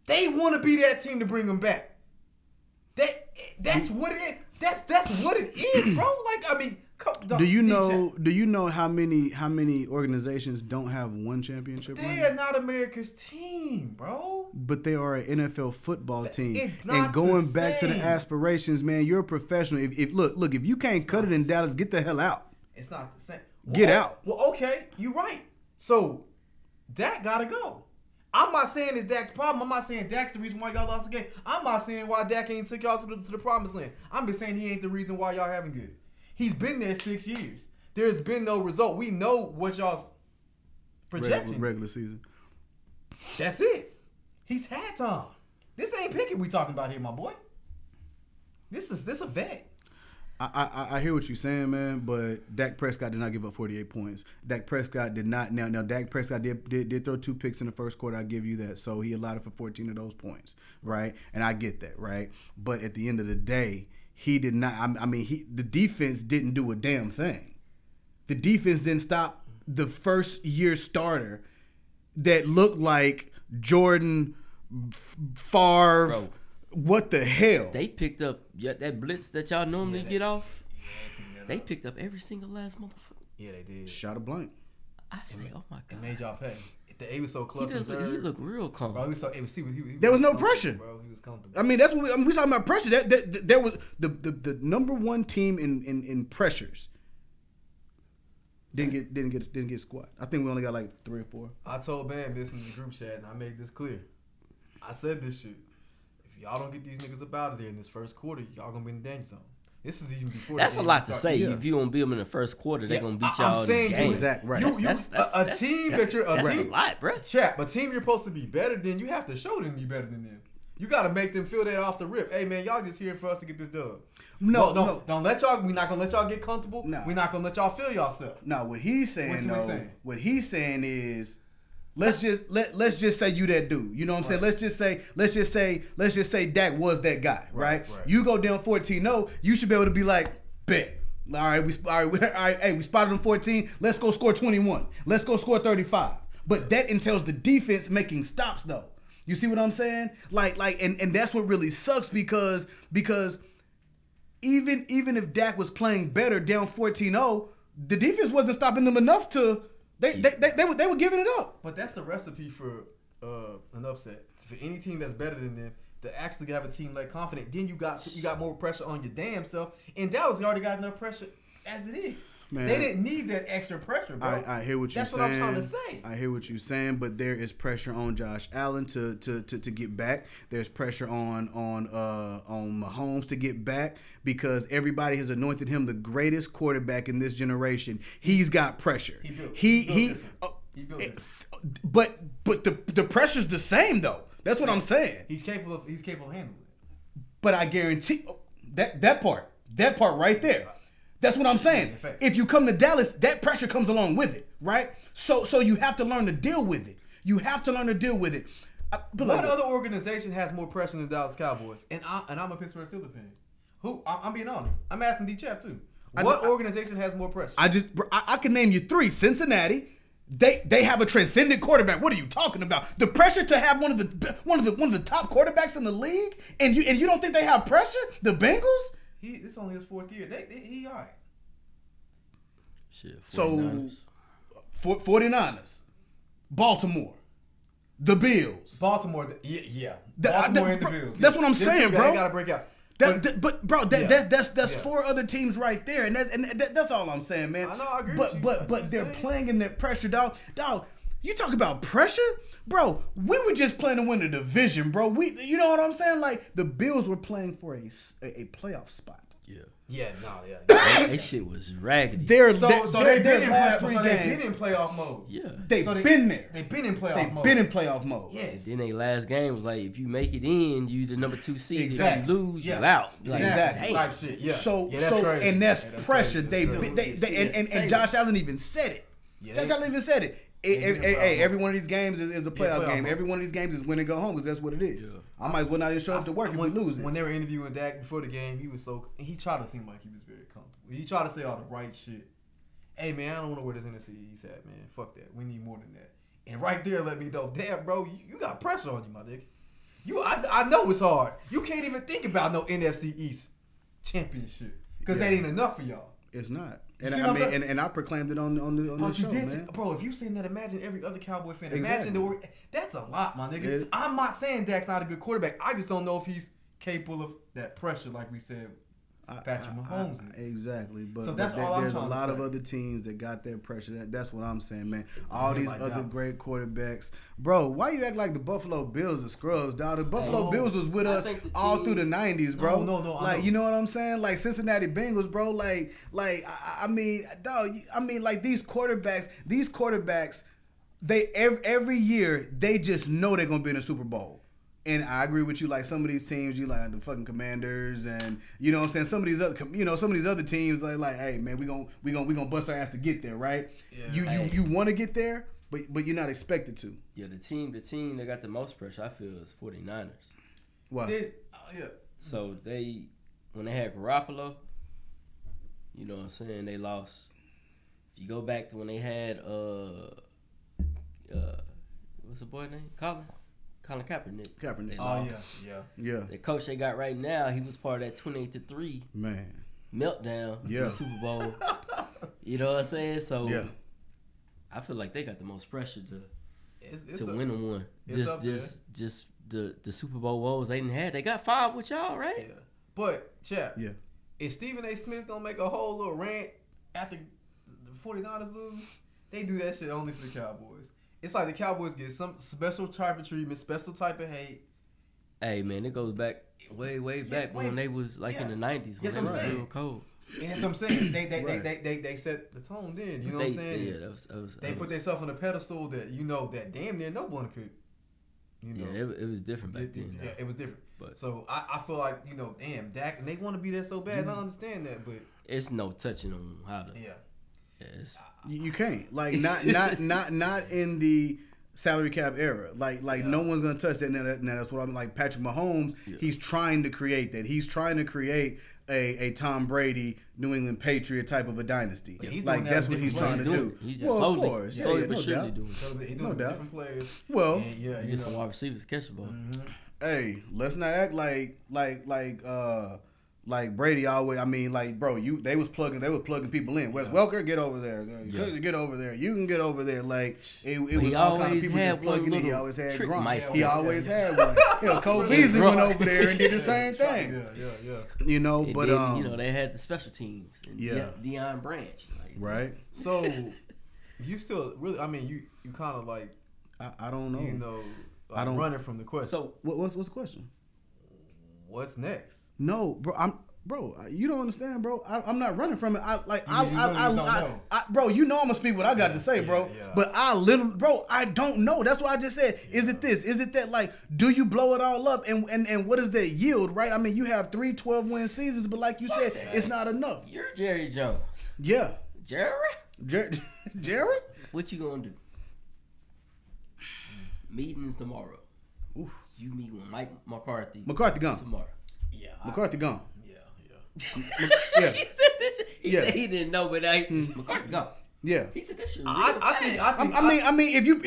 C: They want to be that team to bring them back. That's what it is. That's what it is, bro. Like, I mean,
A: do you know how many organizations don't have one championship?
C: They are not America's team, bro.
A: But they are an NFL football team. And going back to the aspirations, man, you're a professional. If you can't cut it in Dallas, get the hell out.
C: It's not the same.
A: Get out.
C: Well, okay, you're right. So Dak gotta go. I'm not saying it's Dak's problem. I'm not saying Dak's the reason why y'all lost the game. I'm not saying why Dak ain't took y'all to the promised land. I'm just saying he ain't the reason why y'all having good. He's been there 6 years. There's been no result. We know what y'all's projection.
A: Regular season.
C: That's it. He's had time. This ain't Pickett we talking about here, my boy. This a vet.
A: I hear what you're saying, man, but Dak Prescott did not give up 48 points. Dak Prescott did not. Now Dak Prescott did throw 2 picks in the first quarter. I give you that. So he allowed it for 14 of those points, right? And I get that, right? But at the end of the day, he did not. The defense didn't do a damn thing. The defense didn't stop the first year starter that looked like Jordan, Favre.
B: Bro.
A: What the hell?
B: They picked up that blitz that y'all normally get off. They picked up every single last motherfucker.
C: Yeah, they did.
A: Shot a blank.
B: I said, oh my God.
C: It made y'all pay. He was so close.
B: He looked real calm.
C: Bro,
A: there was no pressure.
C: Bro, he was comfortable.
A: I mean, that's what we talking about pressure. That was the number one team in pressures. Didn't get squat. I think we only got like 3 or 4.
C: I told Bam this in the group chat, and I made this clear. I said this shit. If y'all don't get these niggas up out of there in this first quarter, y'all gonna be in the danger zone. This is even before.
B: That's a lot to say. Yeah. If you don't beat them in the first quarter, they're gonna beat y'all in the game.
A: Exactly right.
B: That's a lot, bro.
C: Chap, a team you're supposed to be better than, you have to show them you're better than them. You got to make them feel that off the rip. Hey man, y'all just here for us to get this dub.
A: No.
C: Don't let y'all. We're not gonna let y'all get comfortable.
A: No.
C: We're not gonna let y'all feel yourself.
A: No, what he's saying what he's saying is, let's just say you that dude. You know what I'm saying? Let's just say Dak was that guy, right? You go down 14-0, you should be able to be like, bet. All right, we spotted them 14. Let's go score 21. Let's go score 35. But that entails the defense making stops though. You see what I'm saying? And that's what really sucks because even if Dak was playing better down 14-0, the defense wasn't stopping them enough to they were giving it up.
C: But that's the recipe for an upset. For any team that's better than them to actually have a team like confident, then you got more pressure on your damn self. And Dallas already got enough pressure as it is. Man, they didn't need that extra pressure, bro.
A: I hear what you're saying.
C: That's what I'm trying to say.
A: I hear what you're saying, but there is pressure on Josh Allen to get back. There's pressure on Mahomes to get back because everybody has anointed him the greatest quarterback in this generation. He's got pressure. He built it. But the pressure's the same though. That's what I'm saying.
C: He's capable of handling it.
A: But I guarantee that part right there. That's what I'm saying. If you come to Dallas, that pressure comes along with it, right? So you have to learn to deal with it.
C: But what other organization has more pressure than the Dallas Cowboys? And I'm a Pittsburgh Steelers fan. I'm being honest. I'm asking D-Chap too. What organization has more pressure?
A: I can name you 3. Cincinnati. They have a transcendent quarterback. What are you talking about? The pressure to have one of the top quarterbacks in the league, and you don't think they have pressure? The Bengals.
C: It's only his 4th year. He all right.
B: Shit.
A: 49ers. So 49ers, Baltimore, the Bills.
C: Baltimore, yeah. Baltimore and the Bills.
A: That's what I'm saying, bro.
C: They gotta break out.
A: That's 4 other teams right there, and that's all I'm saying, man.
C: I know, I agree.
A: But they're playing in that pressure, dog. You talk about pressure, bro. We were just playing to win the division, bro. You know what I'm saying? Like the Bills were playing for a playoff spot.
C: Yeah.
B: That shit was raggedy.
C: They've been in playoff mode.
A: Yeah, they've been there.
C: They've been in playoff mode.
A: Been in playoff mode.
C: Yes.
B: And then their last game was like, if you make it in, you the number 2 seed.
C: Exactly.
B: If you lose, you out. Like,
C: exactly. Type shit. Yeah.
A: So
C: that's crazy.
A: And that's pressure. And Josh Allen even said it. Josh Allen even said it. Hey, every one of these games is a playoff game. Every one of these games is win and go home because that's what it is. Yeah. I might as well not even show up to work if we lose it.
C: When they were interviewing Dak before the game, he tried to seem like he was very comfortable. He tried to say all the right shit. Hey, man, I don't want to wear this NFC East hat, man. Fuck that. We need more than that. And right there let me know, damn, bro, you got pressure on you, my nigga. I know it's hard. You can't even think about no NFC East championship because that ain't enough for y'all.
A: It's not. And I proclaimed it on the show, man.
C: Bro, if you saying that, imagine every other Cowboy fan. Imagine the word. That's a lot, my nigga. I'm not saying Dak's not a good quarterback. I just don't know if he's capable of that pressure, like we said. Patrick Mahomes.
A: Exactly, but
C: so that's all
A: there's a lot of other teams that got their pressure. That's what I'm saying, man. All these other great quarterbacks, bro. Why you act like the Buffalo Bills are scrubs, dog? The Buffalo Bills was with us all through the '90s, bro.
C: No.
A: Like, you know what I'm saying? Like Cincinnati Bengals, bro. I mean, dog. I mean, like these quarterbacks. They every year they just know they're gonna be in a Super Bowl. And I agree with you. Like some of these teams, you like the fucking Commanders, and you know what I'm saying. Some of these other teams, like, hey man, we gonna bust our ass to get there, right? Yeah. You want to get there, but you're not expected to.
B: Yeah, the team that got the most pressure, I feel, is 49ers.
A: Why?
B: So when they had Garoppolo, you know what I'm saying, they lost. If you go back to when they had what's the boy name? Colin Kaepernick.
A: Yeah.
B: The coach they got right now, he was part of that 28-3 meltdown in the Super Bowl. You know what I'm saying? So I feel like they got the most pressure to win them one. Just the Super Bowl woes they didn't have. They got 5 with y'all, right?
C: Yeah. But Chap, is Stephen A. Smith gonna make a whole little rant after the 49ers lose? They do that shit only for the Cowboys. It's like the Cowboys get some special type of treatment, special type of hate.
B: Hey man, it goes back way back when they was like in the 90s.
C: That's what I'm saying.
B: Real cold.
C: And that's what I'm saying. They set the tone then. You know what I'm saying?
B: Yeah,
C: they put themselves on a pedestal that that damn near no one could.
B: Yeah, it was different back then.
C: Yeah, it was different. But so I feel like damn Dak, and they want to be there so bad. And I understand that, but
B: it's no touching on how to.
C: Yeah.
B: Yes.
A: You can't not in the salary cap era. No one's gonna touch that. Now that's what I'm like. Patrick Mahomes, he's trying to create that. He's trying to create a Tom Brady, New England Patriot type of a dynasty.
C: Yeah,
A: like that's what he's trying to do.
B: He's just
A: Well, of course,
B: slowly but
A: no
B: surely
A: doubt.
B: doing it.
C: So he's
A: No
C: doing
A: doubt.
C: different players.
A: Well,
C: And yeah,
B: He gets some wide receivers to catch the ball.
A: hey, let's not act like Brady always. I mean, like, bro, they was plugging people in. Wes Welker, get over there. Get over there. You can get over there. Like it was all kind of people just plugging in. He always had Gronk. He always had one. Cole Beasley went over there and did the same thing.
C: Yeah.
A: You know,
B: And
A: but
B: then, they had the special teams. And
A: Yeah.
B: Deion Branch. Like,
A: right.
C: So you still really? I mean, you kind of like
A: I don't know.
C: I don't running from the question.
B: So
A: What's the question?
C: What's next?
A: No, bro, you don't understand, bro. I'm not running from it. Bro, you know I'm gonna speak what I got to say, bro.
C: Yeah.
A: But I don't know. That's why I just said, is it this? Is it that? Like, do you blow it all up? And what does that yield, right? I mean, you have 3 12-win seasons, but like you said, it's not enough.
B: you're Jerry Jones.
A: Yeah,
B: Jared?
A: Jared.
B: What you gonna do? Meetings tomorrow.
A: Oof.
B: You meet with Mike McCarthy.
A: McCarthy gone.
B: Tomorrow.
C: Yeah.
A: McCarthy gone.
C: Yeah.
B: He said this shit. He
A: Yeah.
B: said he didn't know, but McCarthy gone.
A: Yeah.
B: He said this shit.
A: I mean, if you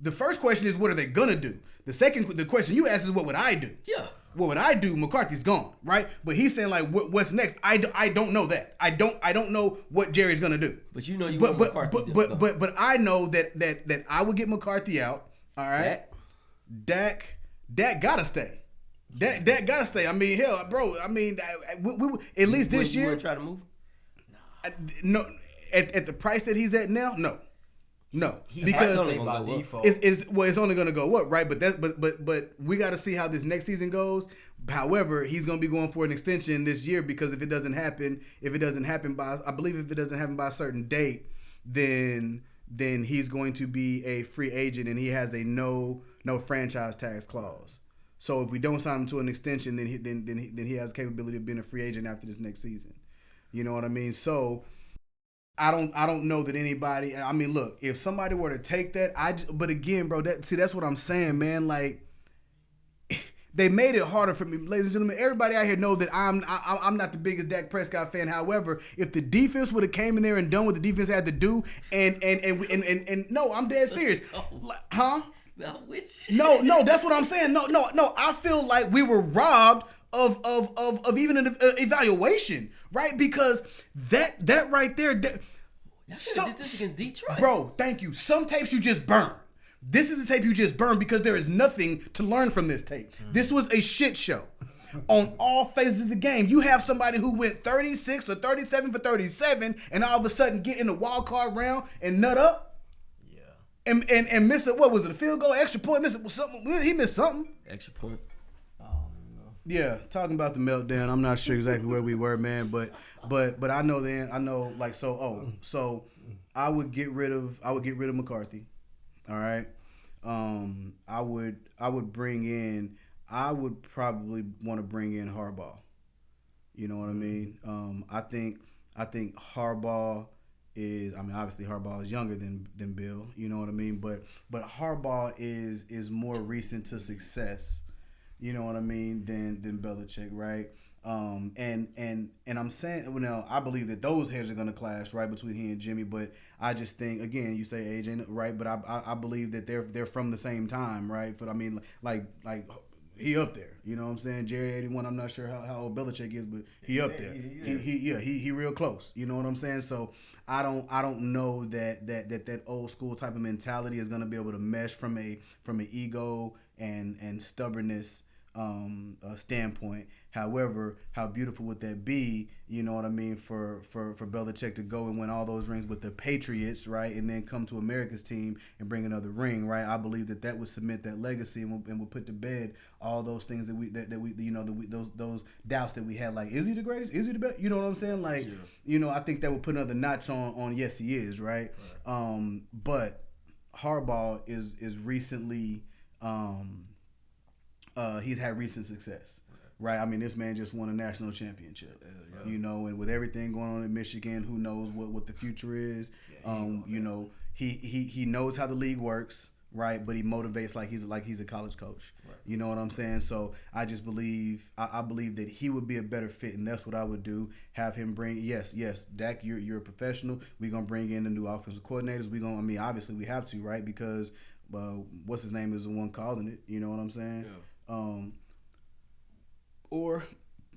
A: the first question is what are they gonna do? The question you ask is what would I do?
B: Yeah.
A: What would I do? McCarthy's gone, right? But he's saying like, what's next? I don't know that. I don't know what Jerry's gonna do.
B: But you know you
A: But
B: want McCarthy.
A: but I know that I would get McCarthy out. All right. Dak gotta stay. Dak gotta stay. I mean, hell, bro. I mean, we at least this
B: You
A: year.
B: wouldn't try to move?
A: No, at the price that he's at now, no. Because
B: only gonna go up.
C: default.
A: it's only gonna go up, right? But we got to see how this next season goes. However, he's gonna be going for an extension this year because if it doesn't happen by a certain date, then he's going to be a free agent and he has a no franchise tax clause. So if we don't sign him to an extension, then he has the capability of being a free agent after this next season. You know what I mean? So I don't know that anybody. I mean, look, if somebody were to take that, but again, bro, that's what I'm saying, man. Like, they made it harder for me, ladies and gentlemen. Everybody out here know that I'm not the biggest Dak Prescott fan. However, if the defense would have came in there and done what the defense had to do, and no, I'm dead serious, huh? No, that's what I'm saying. No. I feel like we were robbed of even an evaluation, right? Because that right there,
B: Did this against Detroit,
A: bro. Thank you. Some tapes you just burn. This is a tape you just burn because there is nothing to learn from this tape. This was a shit show. On all phases of the game, you have somebody who went 36 or 37 for 37, and all of a sudden get in the wild card round and nut up. And miss it. What was it? A field goal, extra point? Miss it, something. He missed something.
B: Extra point.
A: Yeah, talking about the meltdown. I'm not sure exactly where we were, man, but I know then. I know like so. So I would get rid of McCarthy. All right. I would bring in. I would probably want to bring in Harbaugh. You know what I mean? I think Harbaugh is. I mean, obviously Harbaugh is younger than Bill. You know what I mean? But Harbaugh is more recent to success. You know what I mean? Than Belichick, right? And I'm saying, I believe that those heads are gonna clash, right, between he and Jimmy. But I just think, again, you say age, right? But I believe that they're from the same time, right? But I mean, like he up there. You know what I'm saying? Jerry 81. I'm not sure how old Belichick is, but he up there. He real close. You know what I'm saying? So I don't know that old school type of mentality is gonna be able to mesh from an ego and stubbornness standpoint. However, how beautiful would that be, you know what I mean, for Belichick to go and win all those rings with the Patriots, right, and then come to America's team and bring another ring, right? I believe that would cement that legacy and will put to bed all those things that we those doubts that we had, like, is he the greatest? Is he the best? You know what I'm saying? Like, I think that would put another notch on yes, he is, right? But Harbaugh is recently he's had recent success, right? I mean, this man just won a national championship, and with everything going on in Michigan, who knows what the future is? He knows how the league works, right? But he motivates like he's a college coach.
C: Right.
A: You know what I'm saying? So I just believe I believe that he would be a better fit, and that's what I would do. Have him bring yes, Dak, you're a professional. We're gonna bring in the new offensive coordinators. Obviously we have to, right? Because what's his name is the one calling it. You know what I'm saying?
B: Yeah.
A: Or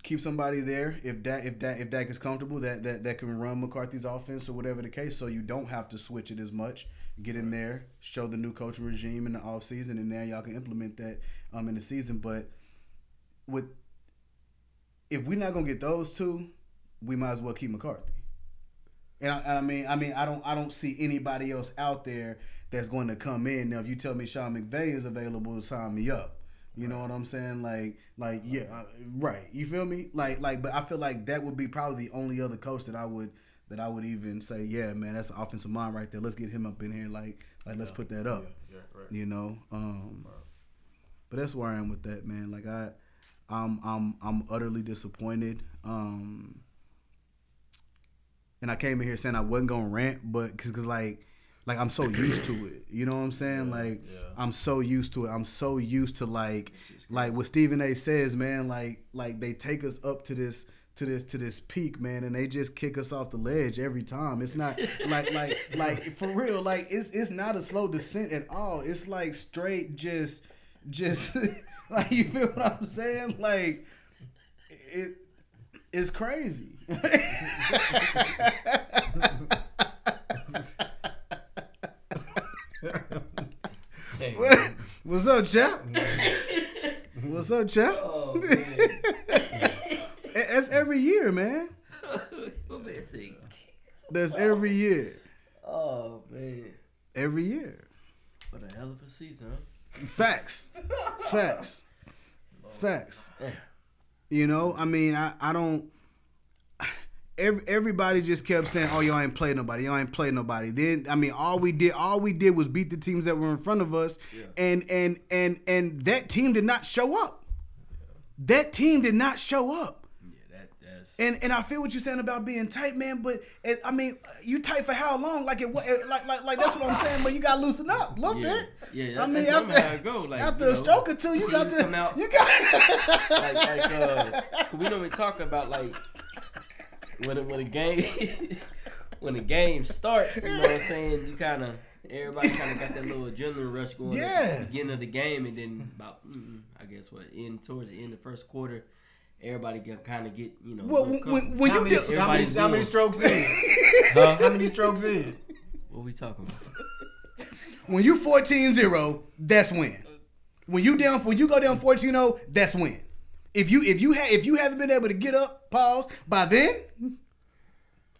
A: keep somebody there if Dak is comfortable that can run McCarthy's offense or whatever the case, so you don't have to switch it as much. Get in there, show the new coaching regime in the offseason, and now y'all can implement that in the season. But if we're not gonna get those two, we might as well keep McCarthy. And I don't see anybody else out there that's going to come in. Now, if you tell me Sean McVay is available, sign me up. You know what I'm saying? Like yeah, right. You feel me? Like, but I feel like that would be probably the only other coach that I would even say, yeah, man, that's an offensive mind right there. Let's get him up in here. Like let's put that up.
C: Yeah, right.
A: You know. But that's where I am with that, man. Like I'm utterly disappointed. And I came in here saying I wasn't gonna rant, but because like I'm so used to it. You know what I'm saying? I'm so used to it. I'm so used to like what Stephen A says, man. Like they take us up to this peak, man, and they just kick us off the ledge every time. It's not like for real. Like it's not a slow descent at all. It's like straight just like, you feel what I'm saying? Like it's crazy. What's up, chap? What's up, chap?
B: Oh, man.
A: That's every year, man.
B: What man say?
A: That's every year.
B: Oh, man.
A: Every year.
B: What a hell of a season, huh?
A: Facts.
B: Yeah.
A: You know, I mean, I don't. Everybody just kept saying, "Oh, y'all ain't played nobody. Y'all ain't played nobody." Then, I mean, all we did was beat the teams that were in front of us, and that team did not show up. That team did not show up.
B: Yeah, that's.
A: And I feel what you're saying about being tight, man. But I mean, you tight for how long? Like that's what I'm saying. But you gotta loosen up a little bit.
B: Yeah,
A: I mean,
B: that's how it go. Like,
A: after a stroke or two, you got to
B: come out.
A: You got
B: like we normally talk about like. When a game starts, you know what I'm saying, everybody kind of got that little adrenaline rush going at the beginning of the game, and then about towards the end of the first quarter, everybody kind of get, you know.
A: Well, when
C: how many strokes in? How many strokes in?
B: What we talking about?
A: When you 14-0, that's win. When you go down 14-0, that's win. If you haven't been able to get up, pause, by then,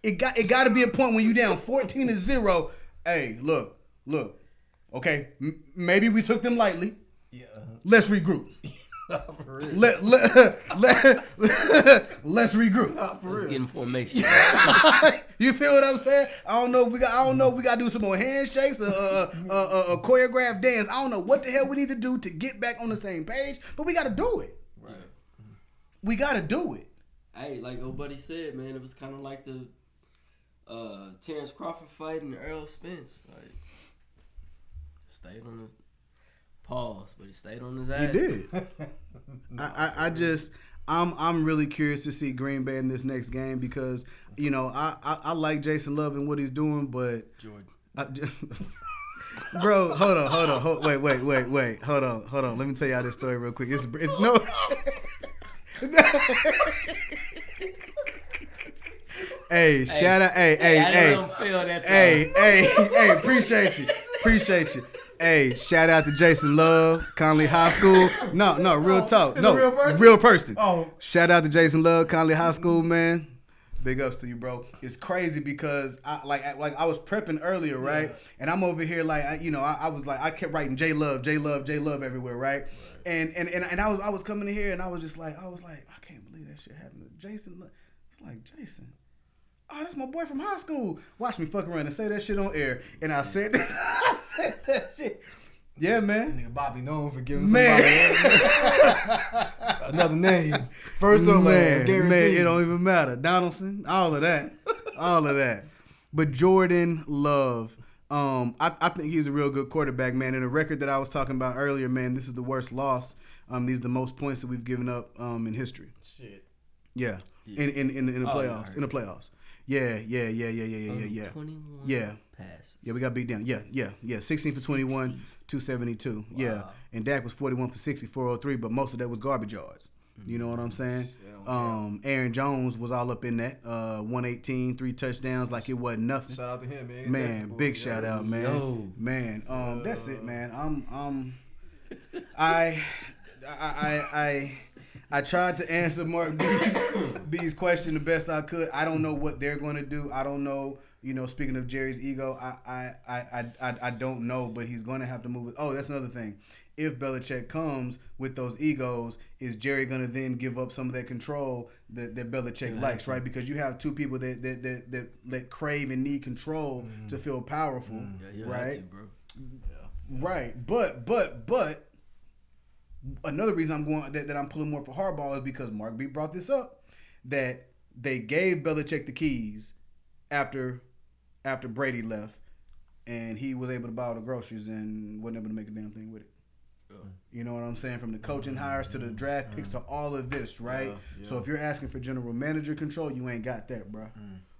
A: it got to be a point when you down 14-0. Hey, look, okay, maybe we took them lightly.
C: Yeah.
A: Let's regroup. Let's regroup.
B: Let's get in formation.
A: You feel what I'm saying? I don't know if we got to do some more handshakes, a choreographed dance. I don't know what the hell we need to do to get back on the same page, but we got to do it.
B: Right.
A: We got to do it.
B: Hey, like old buddy said, man, it was kind of like the Terrence Crawford fight and Earl Spence. Like, stayed on his pause, but he stayed on his ass.
A: He did. I'm really curious to see Green Bay in this next game because, you know, I like Jason Love and what he's doing, but
B: Jordan.
A: Bro, hold on. Wait. Hold on. Let me tell y'all this story real quick. It's no. Hey, shout out. Hey. Appreciate you. Hey, shout out to Jason Love, Conley High School. No, real talk. No, real person.
C: Oh.
A: Shout out to Jason Love, Conley High School, man. Big ups to you, bro. It's crazy because I was prepping earlier, right? And I'm over here I kept writing J Love everywhere, right? And I was coming in here and I was like, I can't believe that shit happened to Jason. It's like, Jason, oh, that's my boy from high school. Watch me fuck around and say that shit on air. And I said that shit. Yeah, man.
C: Nigga Bobby known for giving somebody another name. First or last, guaranteed.
A: Man, it don't even matter. Donaldson, all of that. But Jordan Love, I think he's a real good quarterback, man. And the record that I was talking about earlier, man, this is the worst loss. These are the most points that we've given up in history.
C: Shit.
A: Yeah. In the playoffs. In the playoffs. Yeah.
B: 21
A: Yeah.
B: passes.
A: Yeah, we got beat down. Yeah. 16 for 21, 272. Wow. Yeah. And Dak was 41 for 60, 403, but most of that was garbage yards. You know what I'm saying? Aaron Jones was all up in that. 118, 3 touchdowns, like it wasn't nothing.
C: Shout out to him, man.
A: Man, big shout out, man.
B: Yo.
A: Man, that's it, man. I tried to answer Mark B's question the best I could. I don't know what they're going to do. I don't know. You know, speaking of Jerry's ego, I don't know, but he's going to have to move it. Oh, that's another thing. If Belichick comes with those egos, is Jerry going to then give up some of that control that Belichick likes, right? Because you have two people that crave and need control to feel powerful, right?
B: To, bro.
A: Right, but another reason I'm going that I'm pulling more for Harbaugh is because Mark B brought this up, that they gave Belichick the keys after Brady left, and he was able to buy all the groceries and wasn't able to make a damn thing with it. You know what I'm saying? From the coaching hires to the draft picks to all of this, right? Yeah. So if you're asking for general manager control, you ain't got that, bro.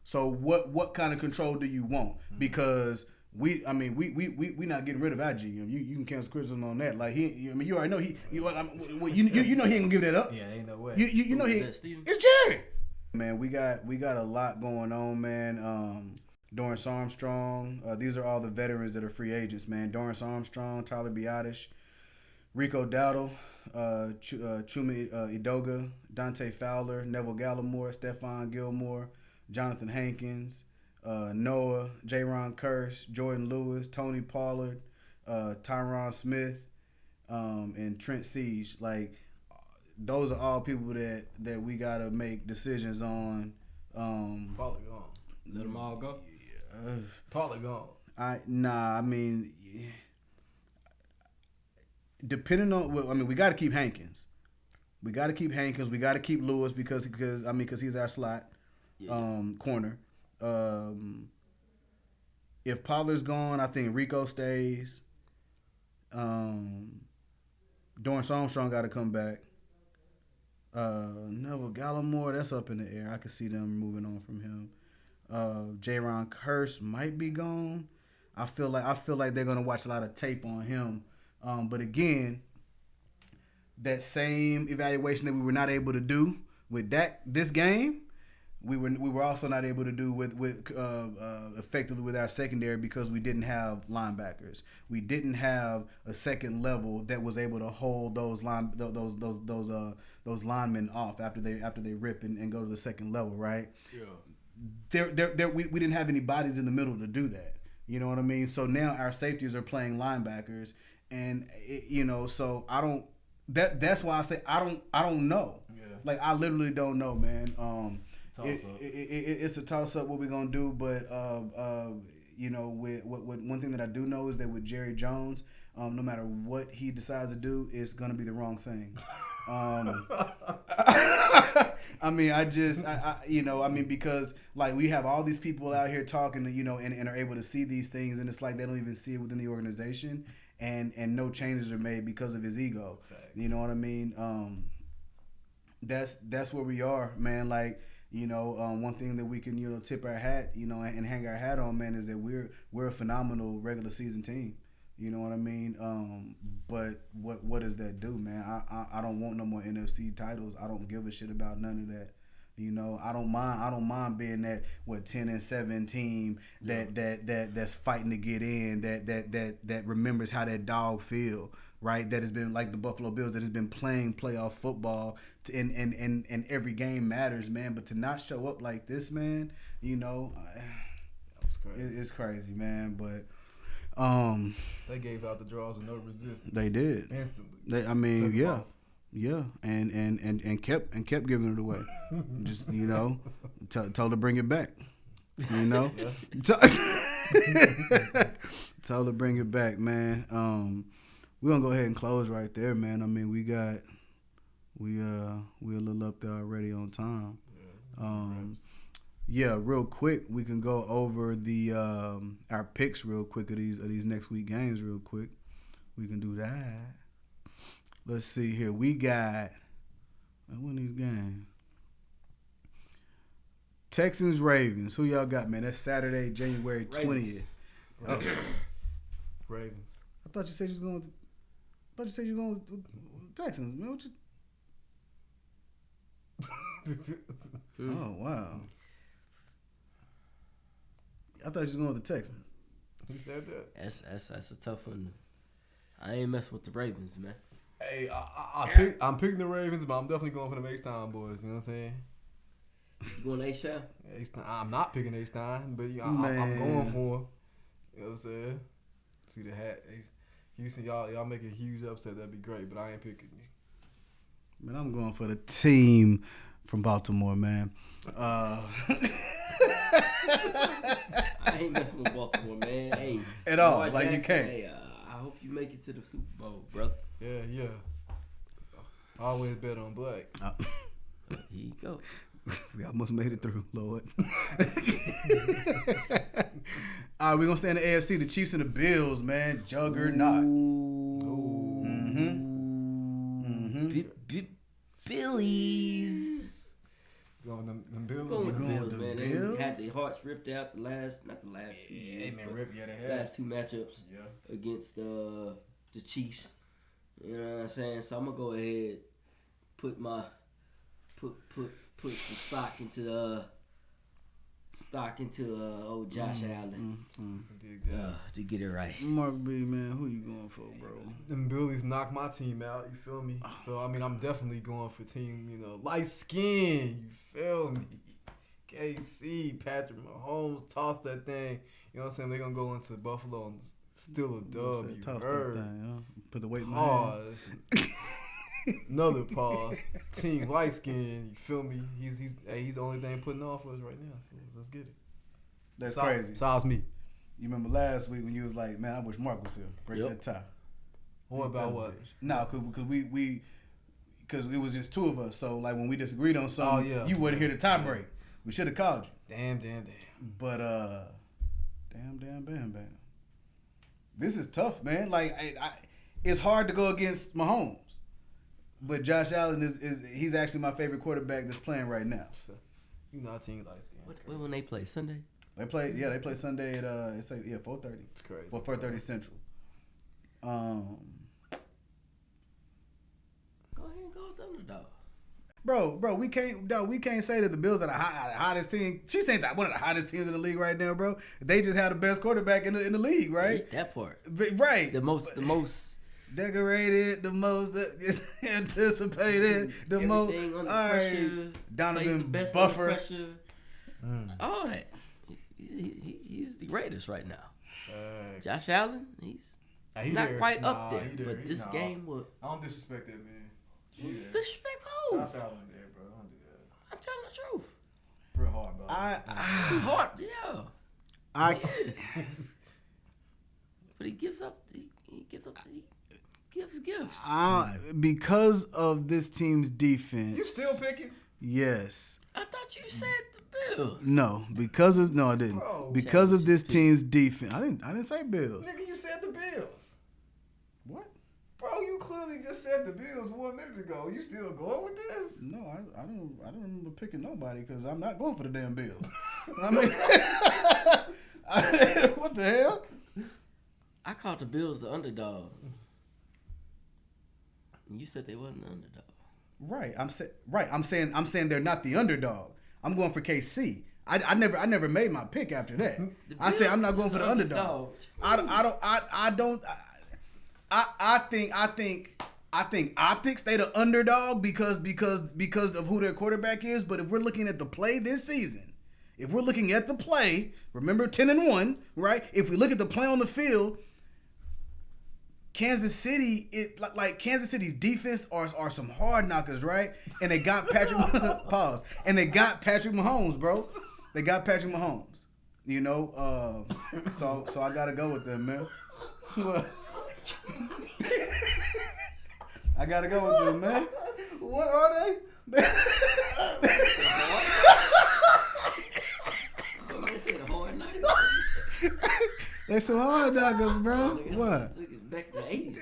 A: So what kind of control do you want? Because we not getting rid of our GM. You can cancel criticism on that. Like you already know you know he ain't gonna give that up.
C: Yeah, ain't no way.
A: You know it's Jerry. Man, we got a lot going on, man. Dorrance Armstrong. These are all the veterans that are free agents, man. Dorrance Armstrong, Tyler Biadasz, Rico Dowdle, Chuma Edoga, Dante Fowler, Neville Gallimore, Stephon Gilmore, Jonathan Hankins, Noah, Jaron Kearse, Jordan Lewis, Tony Pollard, Tyron Smith, and Trent Siege. Like, those are all people that we got to make decisions on.
C: Pollard gone.
B: Let them all go?
C: Pollard gone.
A: Depending on, we got to keep Hankins. We got to keep Lewis because he's our slot corner. If Pollard's gone, I think Rico stays. Dorrance Armstrong got to come back. Neville Gallimore, that's up in the air. I could see them moving on from him. Jaron Kearse might be gone. I feel like they're gonna watch a lot of tape on him. But again, that same evaluation that we were not able to do with DAK this game, we were also not able to do with effectively with our secondary because we didn't have linebackers. We didn't have a second level that was able to hold those linemen off after they rip and go to the second level, right? Yeah. We didn't have any bodies in the middle to do that. You know what I mean? So now our safeties are playing linebackers, and so I don't. That's why I say I don't know. Yeah. Like, I literally don't know, man. It's a toss up what we're gonna do, but with one thing that I do know is that with Jerry Jones, no matter what he decides to do, it's gonna be the wrong thing. Because like we have all these people out here talking, and are able to see these things, and it's like they don't even see it within the organization, and no changes are made because of his ego. Facts. You know what I mean? That's where we are, man. Like, one thing that we can, tip our hat, and hang our hat on, man, is that we're a phenomenal regular season team. You know what I mean? But what does that do, man? I don't want no more NFC titles. I don't give a shit about none of that. I don't mind being that 10-7 team that's fighting to get in, that remembers how that dog feel, right? That has been like the Buffalo Bills, that has been playing playoff football, and every game matters, man. But to not show up like this, man, that was crazy. It's crazy, man. But
C: they gave out the draws with no resistance.
A: They did instantly. Yeah, and kept giving it away. Just told to bring it back. Told to bring it back, man. We're gonna go ahead and close right there, man. I mean, we're a little up there already on time. Yeah, real quick, we can go over the our picks real quick of these next week games real quick. We can do that. Let's see here. We got when these games. Texans Ravens. Who y'all got, man? That's Saturday, January 20th.
C: Ravens.
A: I thought you said you was going. With Texans, man. What you? Oh wow. I thought you was going with the Texans.
C: He said that.
B: That's a tough one. I ain't messing with the Ravens, man.
C: Hey, I'm picking the Ravens, but I'm definitely going for the H-Town boys. You know what I'm saying?
B: You going H-Town?
C: H-Town. I'm not picking H-Town, but I'm going for him. You know what I'm saying? See the hat. Houston, y'all make a huge upset. That'd be great, but I ain't picking you.
A: Man, I'm going for the team from Baltimore, man.
B: I ain't messing with Baltimore, man. Hey,
A: at all,
B: Lamar
A: like
B: Jackson,
A: you can't.
B: Hey, I hope you make it to the Super Bowl, brother.
C: Yeah. Always bet on black.
B: Here you go.
A: We almost made it through, Lord. All right, we're going to stay in the AFC. The Chiefs and the Bills, man. Juggernaut.
B: Ooh. Billies.
C: Going them Bills.
B: Going with the
A: going
B: Bills,
A: with
B: man.
A: the
B: They
A: Bills?
B: had their hearts ripped out not the last 2 years,
C: man,
B: but
C: they had.
B: last two matchups against the Chiefs. You know what I'm saying? So I'm gonna go ahead, put some stock into old Josh Allen to get it right.
A: Mark B, man, who you going for, bro?
C: Them Billies knocked my team out. You feel me? So I mean, I'm definitely going for team. Light skin. You feel me? KC, Patrick Mahomes, toss that thing. You know what I'm saying? They're gonna go into Buffalo and steal a dub. You
A: Toss
C: heard?
A: that thing, huh? Put the weight in my
C: Pause. Another pause. Team light skin. You feel me? He's the only thing putting on for us right now. So let's get it.
A: That's crazy.
C: Besides me.
A: You remember last week when you was like, man, I wish Mark was here. Break that tie.
C: What about what?
A: No, because it was just two of us. So like when we disagreed on something, you wouldn't hear the tie break. We should have called you.
C: Damn.
A: But damn. This is tough, man. Like it's hard to go against Mahomes, but Josh Allen he's actually my favorite quarterback that's playing right now. So.
C: You know, our team likes
B: When they play Sunday?
A: They play Sunday at 4:30.
C: It's crazy.
A: Well, 4:30 Central.
B: Go ahead and go with the underdog.
A: Bro, we can't say that the Bills are the hottest team. Chiefs ain't one of the hottest teams in the league right now, bro. They just have the best quarterback in the league, right?
B: That part.
A: Right.
B: The most
A: decorated, the most anticipated, the most.
B: Everything under
A: all
B: pressure.
A: right, Donovan
B: the best
A: Buffer.
B: under pressure. All that. He's the greatest right now. Josh Allen, he's not quite up there, but this game will.
C: I don't disrespect that man.
B: Disrespect who?
C: Josh Allen there, bro. Don't do that.
B: I'm telling the truth.
C: Real hard, bro.
B: Hard, yeah. He is. But he gives gifts.
A: Because of this team's defense.
C: You still picking?
A: Yes.
B: I thought you said the Bills.
A: No, I didn't.
C: Bro,
A: because of this team's defense. I didn't say Bills.
C: Nigga, you said the Bills.
A: What?
C: Bro, you clearly just said the Bills 1 minute ago. You still going with this?
A: No, I don't remember picking nobody because I'm not going for the damn Bills. I mean, what the hell?
B: I called the Bills the underdog. You said they wasn't the underdog.
A: Right. I'm saying they're not the underdog. I'm going for KC. I never made my pick after that. I said I'm not going for the underdog. I think optics they the underdog because of who their quarterback is. But if we're looking at the play this season, remember 10-1, right? If we look at the play on the field, Kansas City's defense are some hard knockers, right? And they got Patrick pause. And they got Patrick Mahomes, bro. They got Patrick Mahomes. You know, so I gotta go with them, man. I gotta go with them, man. What are they? some hard knockers, bro. What?
B: Back to the 80s.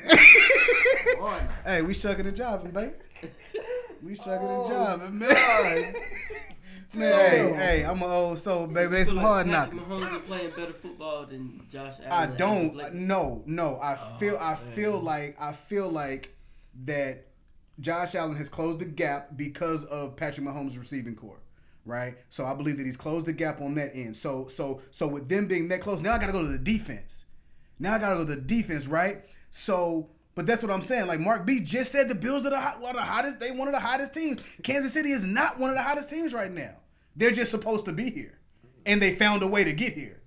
A: Hey, we shucking and jobbing, baby. We shucking and jobbing, man. Man, hey, I'm an old soul, baby. They some hard knockers.
B: Mahomes is playing better football than Josh Allen.
A: I don't. No. I feel like that Josh Allen has closed the gap because of Patrick Mahomes' receiving core, right? So I believe that he's closed the gap on that end. So with them being that close, now I got to go to the defense. Right? So, but that's what I'm saying. Like Mark B just said, the Bills are the hottest. They one of the hottest teams. Kansas City is not one of the hottest teams right now. They're just supposed to be here, and they found a way to get here.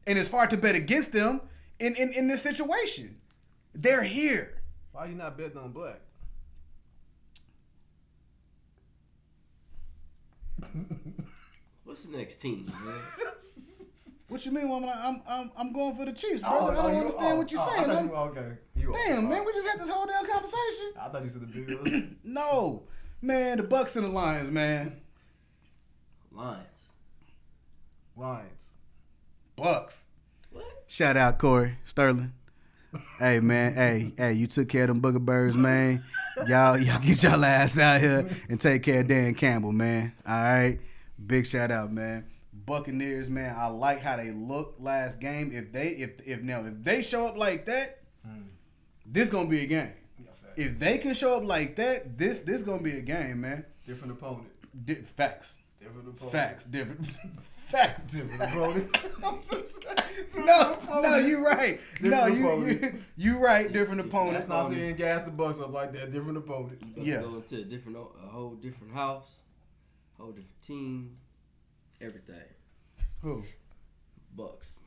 A: And it's hard to bet against them in this situation. They're here.
C: Why are you not betting on black?
B: What's the next team, man?
A: What you mean? I'm going for the Chiefs, bro. I don't understand what you're saying.
C: Okay.
A: Damn, man, we just had this whole damn conversation.
C: I thought you said the Bills.
A: No, man, the Bucks and the Lions, man.
C: Lions.
A: Bucks.
B: What?
A: Shout out Corey Sterling. Hey man, hey, you took care of them booger birds, man. Y'all get y'all ass out here and take care of Dan Campbell, man. All right, big shout out, man. Buccaneers, man. I like how they looked last game. If they show up like that, this gonna be a game. If they can show up like that, this gonna be a game, man.
C: Different opponent.
A: Facts.
C: Different opponent.
A: Facts. Different. Facts.
C: Different opponent.
A: No, you right. You right. Different opponent.
C: That's not saying gas the Bucks up like that. Different opponent.
B: You go into a whole different house, whole different team, everything.
A: Who?
B: Bucks.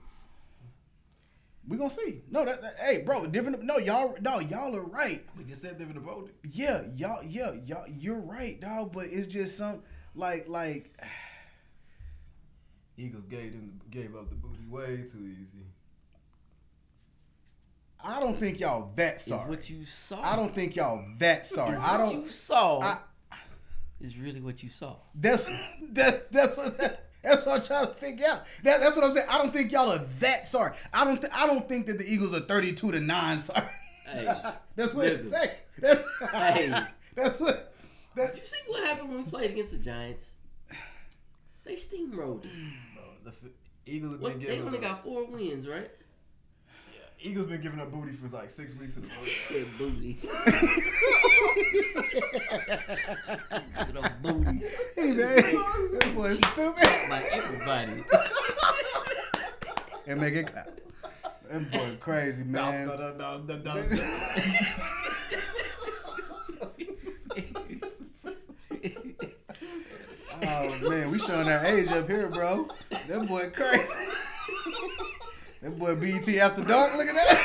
A: We gonna see. No, hey, bro, different. No, y'all are right.
C: We just said different opponent.
A: Yeah, y'all, you're right, dog. But it's just some like.
C: Eagles gave up the booty way too easy.
A: I don't think y'all that sorry.
B: It's what you saw.
A: I don't think y'all that sorry.
B: It's what you saw. It's really what you saw.
A: That's what I'm trying to figure out. That's what I'm saying. I don't think y'all are that sorry. I don't think that the Eagles are 32-9 sorry.
B: Hey,
A: that's what it say. That's what.
B: Did you see what happened when we played against the Giants? They steamrolled us.
C: The Eagles have been
B: They only got 4 wins, right?
C: Yeah, Eagles been giving up booty for like 6 weeks in a row.
B: He said booty. Giving up booty.
A: Hey man, that boy stupid.
B: Like everybody.
A: And make it clap. That boy crazy, man. Oh man, we showing our age up here, bro. That boy crazy. That boy BT after dark. Look at that.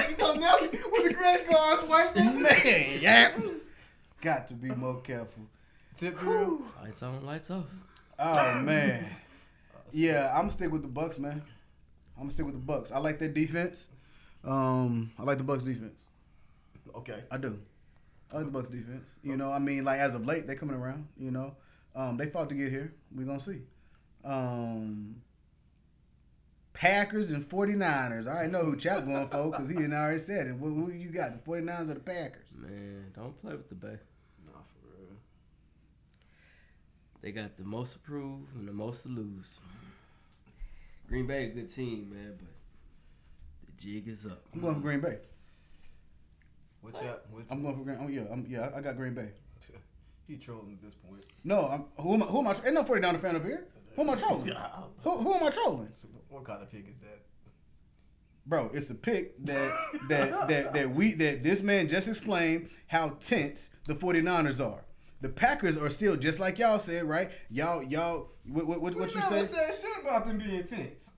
A: You come down with the credit cards wiped. Man, yeah. Got to be more careful.
C: Tip drill.
B: Lights on, lights off.
A: Oh man. Yeah, I'm gonna stick with the Bucks, man. I'm gonna stick with the Bucks. I like their defense. I like the Bucks defense.
C: Okay.
A: I do. I like the Bucks defense. You know, I mean, like as of late, they coming around. You know, they fought to get here. We gonna see. Packers and 49ers. I already know who Chap going for because he already said it. Who you got? The 49ers or the Packers?
B: Man, don't play with the Bay.
C: Nah, for real.
B: They got the most to prove and the most to lose. Green Bay a good team, man, but the jig is up.
A: I'm going for Green Bay.
C: I'm
A: going for Green. I got Green Bay.
C: He trolling at this point.
A: No, who am I? Ain't no 49er fan up here. Who am I trolling? Who am I trolling?
C: What kind of pick is that?
A: Bro, it's a pick that this man just explained how tense the 49ers are. The Packers are still just like y'all said, right? Y'all what you say?
C: Never said shit about them being tense.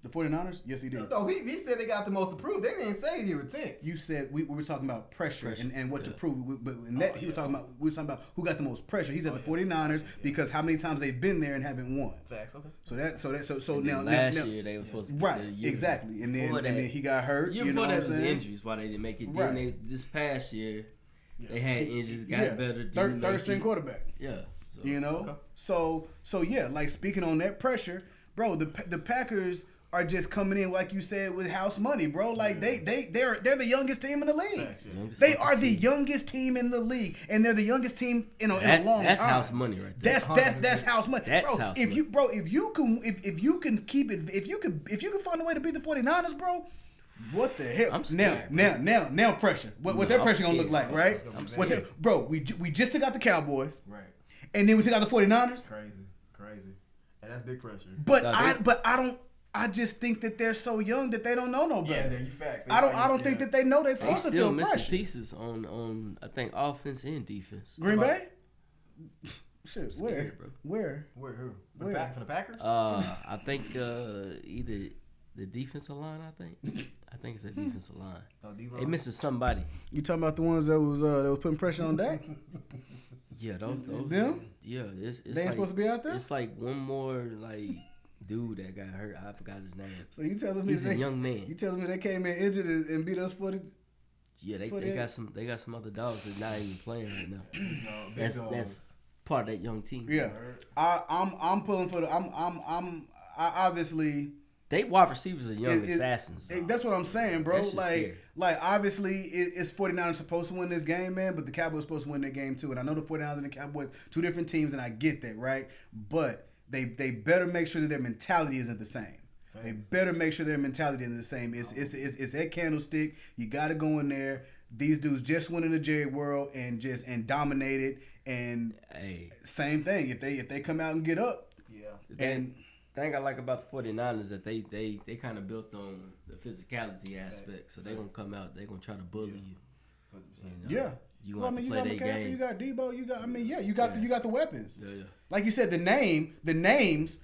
A: The 49ers? Yes, he did.
C: No, he said they got the most to prove. They didn't say he was tense.
A: You said we were talking about pressure. And what to prove. But in that, we were talking about who got the most pressure. He said the 49ers because how many times they've been there and haven't won.
C: Facts, okay.
B: So now last year they were supposed to get
A: right, exactly. And then he got hurt.
B: Year before that was the injuries why they didn't make it. Then
A: Right.
B: this past year they had injuries, got better.
A: Third string quarterback.
B: Yeah.
A: So, you know? Okay. So yeah, like speaking on that pressure, bro, the Packers are just coming in, like you said, with house money, bro. Like they're the youngest team in the league. They are the youngest team in the league, and they're the youngest team in a long
B: that's
A: time.
B: House money right there.
A: That's house money.
B: That's
A: bro,
B: house
A: if
B: money.
A: if you can keep it, if you can find a way to beat the 49ers, bro. What the hell?
B: I'm scared,
A: now pressure. What that pressure gonna look like, right?
B: I'm scared.
A: Bro, we just took out the Cowboys,
C: Right.
A: and then we took out the 49ers.
C: Crazy. And that's big pressure.
A: But I just think that they're so young that they don't know no better.
C: Yeah, you facts.
A: I don't think that they know they're
B: They
A: supposed to
B: still
A: feel
B: missing
A: pressure.
B: pieces on I think offense and defense.
A: Green Bay? Shit,
B: Scared, bro.
A: Where?
C: Who?
A: Where?
C: For the Packers?
B: I think either the defensive line. I think it's the defensive line. They missing somebody.
A: You talking about the ones that was putting pressure on Dak?
B: Yeah, those.
A: Them?
B: Yeah, it's
A: They ain't
B: like,
A: supposed to be out there?
B: It's like one more like dude that got hurt. I forgot his name.
A: So you telling me
B: He's a young man.
A: You telling me they came in injured and beat us 40?
B: Yeah, they got some other dogs that not even playing right now. That's part of that young team.
A: Yeah, I'm pulling for the. I obviously.
B: They wide receivers are young assassins.
A: That's what I'm saying, bro.
B: That shit's scary.
A: Like obviously it's 49ers supposed to win this game, man, but the Cowboys supposed to win that game too. And I know the 49ers and the Cowboys, two different teams, and I get that, right? But they better make sure that their mentality isn't the same. Thanks. They better make sure their mentality isn't the same. It's that candlestick. You got to go in there. These dudes just went in the Jerry world and dominated. And same thing. If they come out and get up, and.
B: The thing I like about the 49ers that they kind of built on the physicality aspect. So they're going to come out, they're going to try to bully you.
A: Yeah.
B: You want to play their game.
A: You got Debo, you got the weapons.
B: Yeah.
A: Like you said, the names,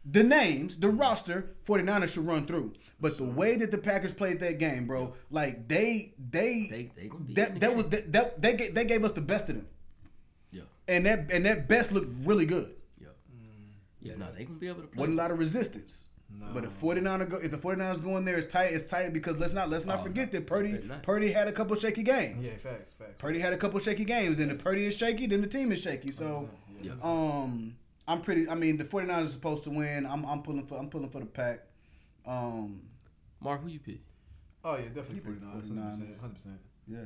A: the roster, 49ers should run through. But the way that the Packers played that game, bro, like they gave us the best of them. Yeah. And that best looked really good.
B: Yeah, no, they gonna be able to play.
A: Wasn't a lot of resistance. No. But if the 49ers go in there, it's tight because let's not forget that Purdy had a couple of shaky games.
C: Yeah, facts.
A: Purdy had a couple of shaky games, and if Purdy is shaky, then the team is shaky. So, I'm pretty. I mean, the 49ers are supposed to win. I'm pulling for the Pack.
B: Mark, who you pick?
C: Oh yeah, definitely 49ers. 100%.
A: Yeah.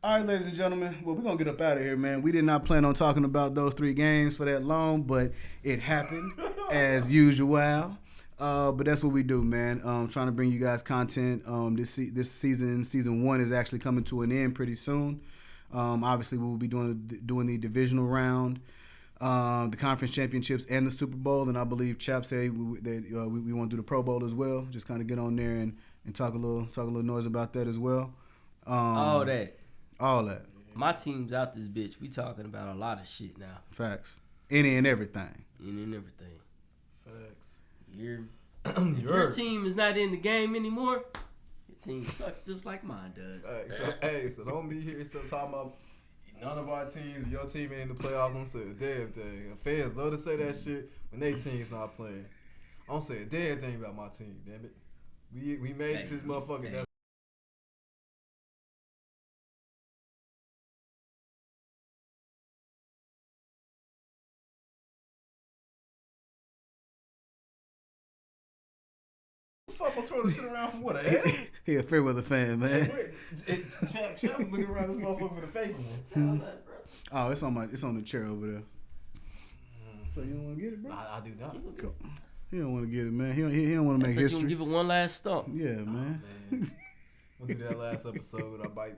A: All right, ladies and gentlemen. Well, we're going to get up out of here, man. We did not plan on talking about those 3 games for that long, but it happened as usual. But that's what we do, man. Trying to bring you guys content. This season 1 is actually coming to an end pretty soon. Obviously, we will be doing the divisional round, the conference championships, and the Super Bowl. And I believe Chap said we want to do the Pro Bowl as well. Just kind of get on there and talk a little noise about that as well. All that.
B: My team's out this bitch. We talking about a lot of shit now.
A: Facts. Any and everything.
C: Facts.
B: Your team is not in the game anymore, your team sucks just like mine does.
C: So don't be here talking about none of our teams, your team ain't in the playoffs. Don't say a damn thing. Fans love to say that shit when their team's not playing. I don't say a damn thing about my team, damn it. We made this motherfucker. That's fuck, I'm throwing the shit around for what?
A: He a fair weather fan, man.
C: Champ was looking around this motherfucker with a fake one.
A: Oh, it's on the chair over there. So you don't want to get it, bro?
C: I do not.
A: He don't want to get it, man. He don't want to make history.
B: You give it one last stomp.
A: Yeah, man.
C: We'll do that last episode. I might,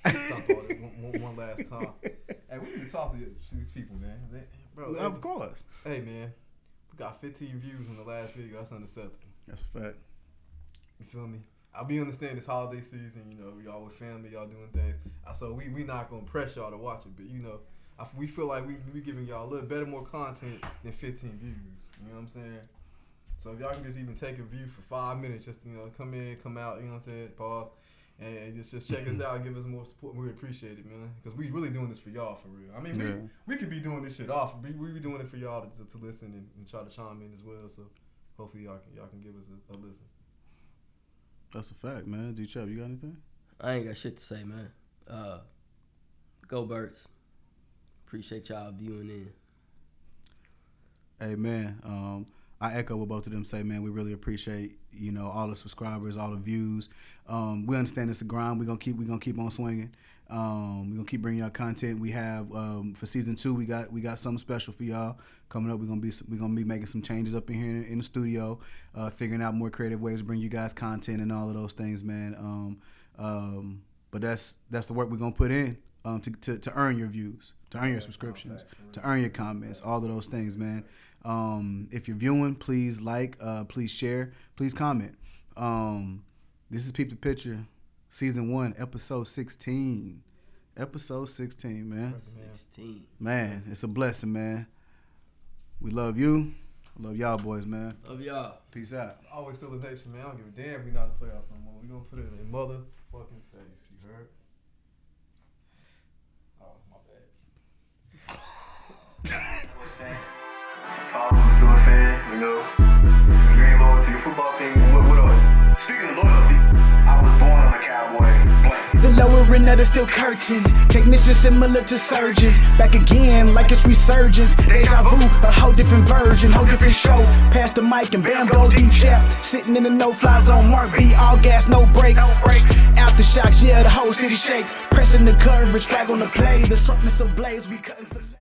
C: stomp on it one last time. Hey, we need to talk to these people, man. Bro,
A: of course.
C: Hey, man. We got 15 views on the last video. That's unacceptable.
A: That's a fact.
C: You feel me? We understand this holiday season. We all with family, y'all doing things. So we not gonna press y'all to watch it, but we feel like we giving y'all a little better, more content than 15 views. You know what I'm saying? So if y'all can just even take a view for 5 minutes, just come in, come out. You know what I'm saying? Pause. And just check us out and give us more support. We appreciate it, man. Because we really doing this for y'all, for real. I mean, we could be doing this shit off. We be doing it for y'all to listen and try to chime in as well. So hopefully y'all can give us a listen.
A: That's a fact, man. D-Chubb, you got anything?
B: I ain't got shit to say, man. Go Birds. Appreciate y'all viewing in.
A: Hey, man. I echo what both of them say, man. We really appreciate, you know, all the subscribers, all the views. We understand it's a grind. We're gonna keep on swinging. We're gonna keep bringing y'all content. We have for season 2, we got something special for y'all coming up. We're gonna be making some changes up in here in the studio, figuring out more creative ways to bring you guys content and all of those things, man. But that's the work we're gonna put in to earn your views, to earn your subscriptions, to earn your comments, all of those things, man. If you're viewing, please like, please share, please comment. This is Peep the Picture, season 1, episode 16. Episode 16, man.
B: 16.
A: Man, it's a blessing, man. We love you. I love y'all boys, man.
B: Love y'all.
A: Peace out.
C: Always still a nation, man. I don't give a damn we not the playoffs no more. We gonna put it in their motherfucking face. You heard? Oh, my bad. Cause I'm still a fan, you know. If you ain't loyal to your football team, what are you? Speaking of loyalty, I was born on the Cowboy blank.
D: The lower end of the steel curtain. Technicians similar to surgeons. Back again like it's resurgence. Deja vu, a whole different version, whole different show. Pass the mic and Bambo D-Chap. Sitting in the no-fly zone, Mark B, all gas, no brakes. Aftershocks, yeah, the whole city shake. Pressing the coverage, flag on the play. The sharpness of blades, we cutting for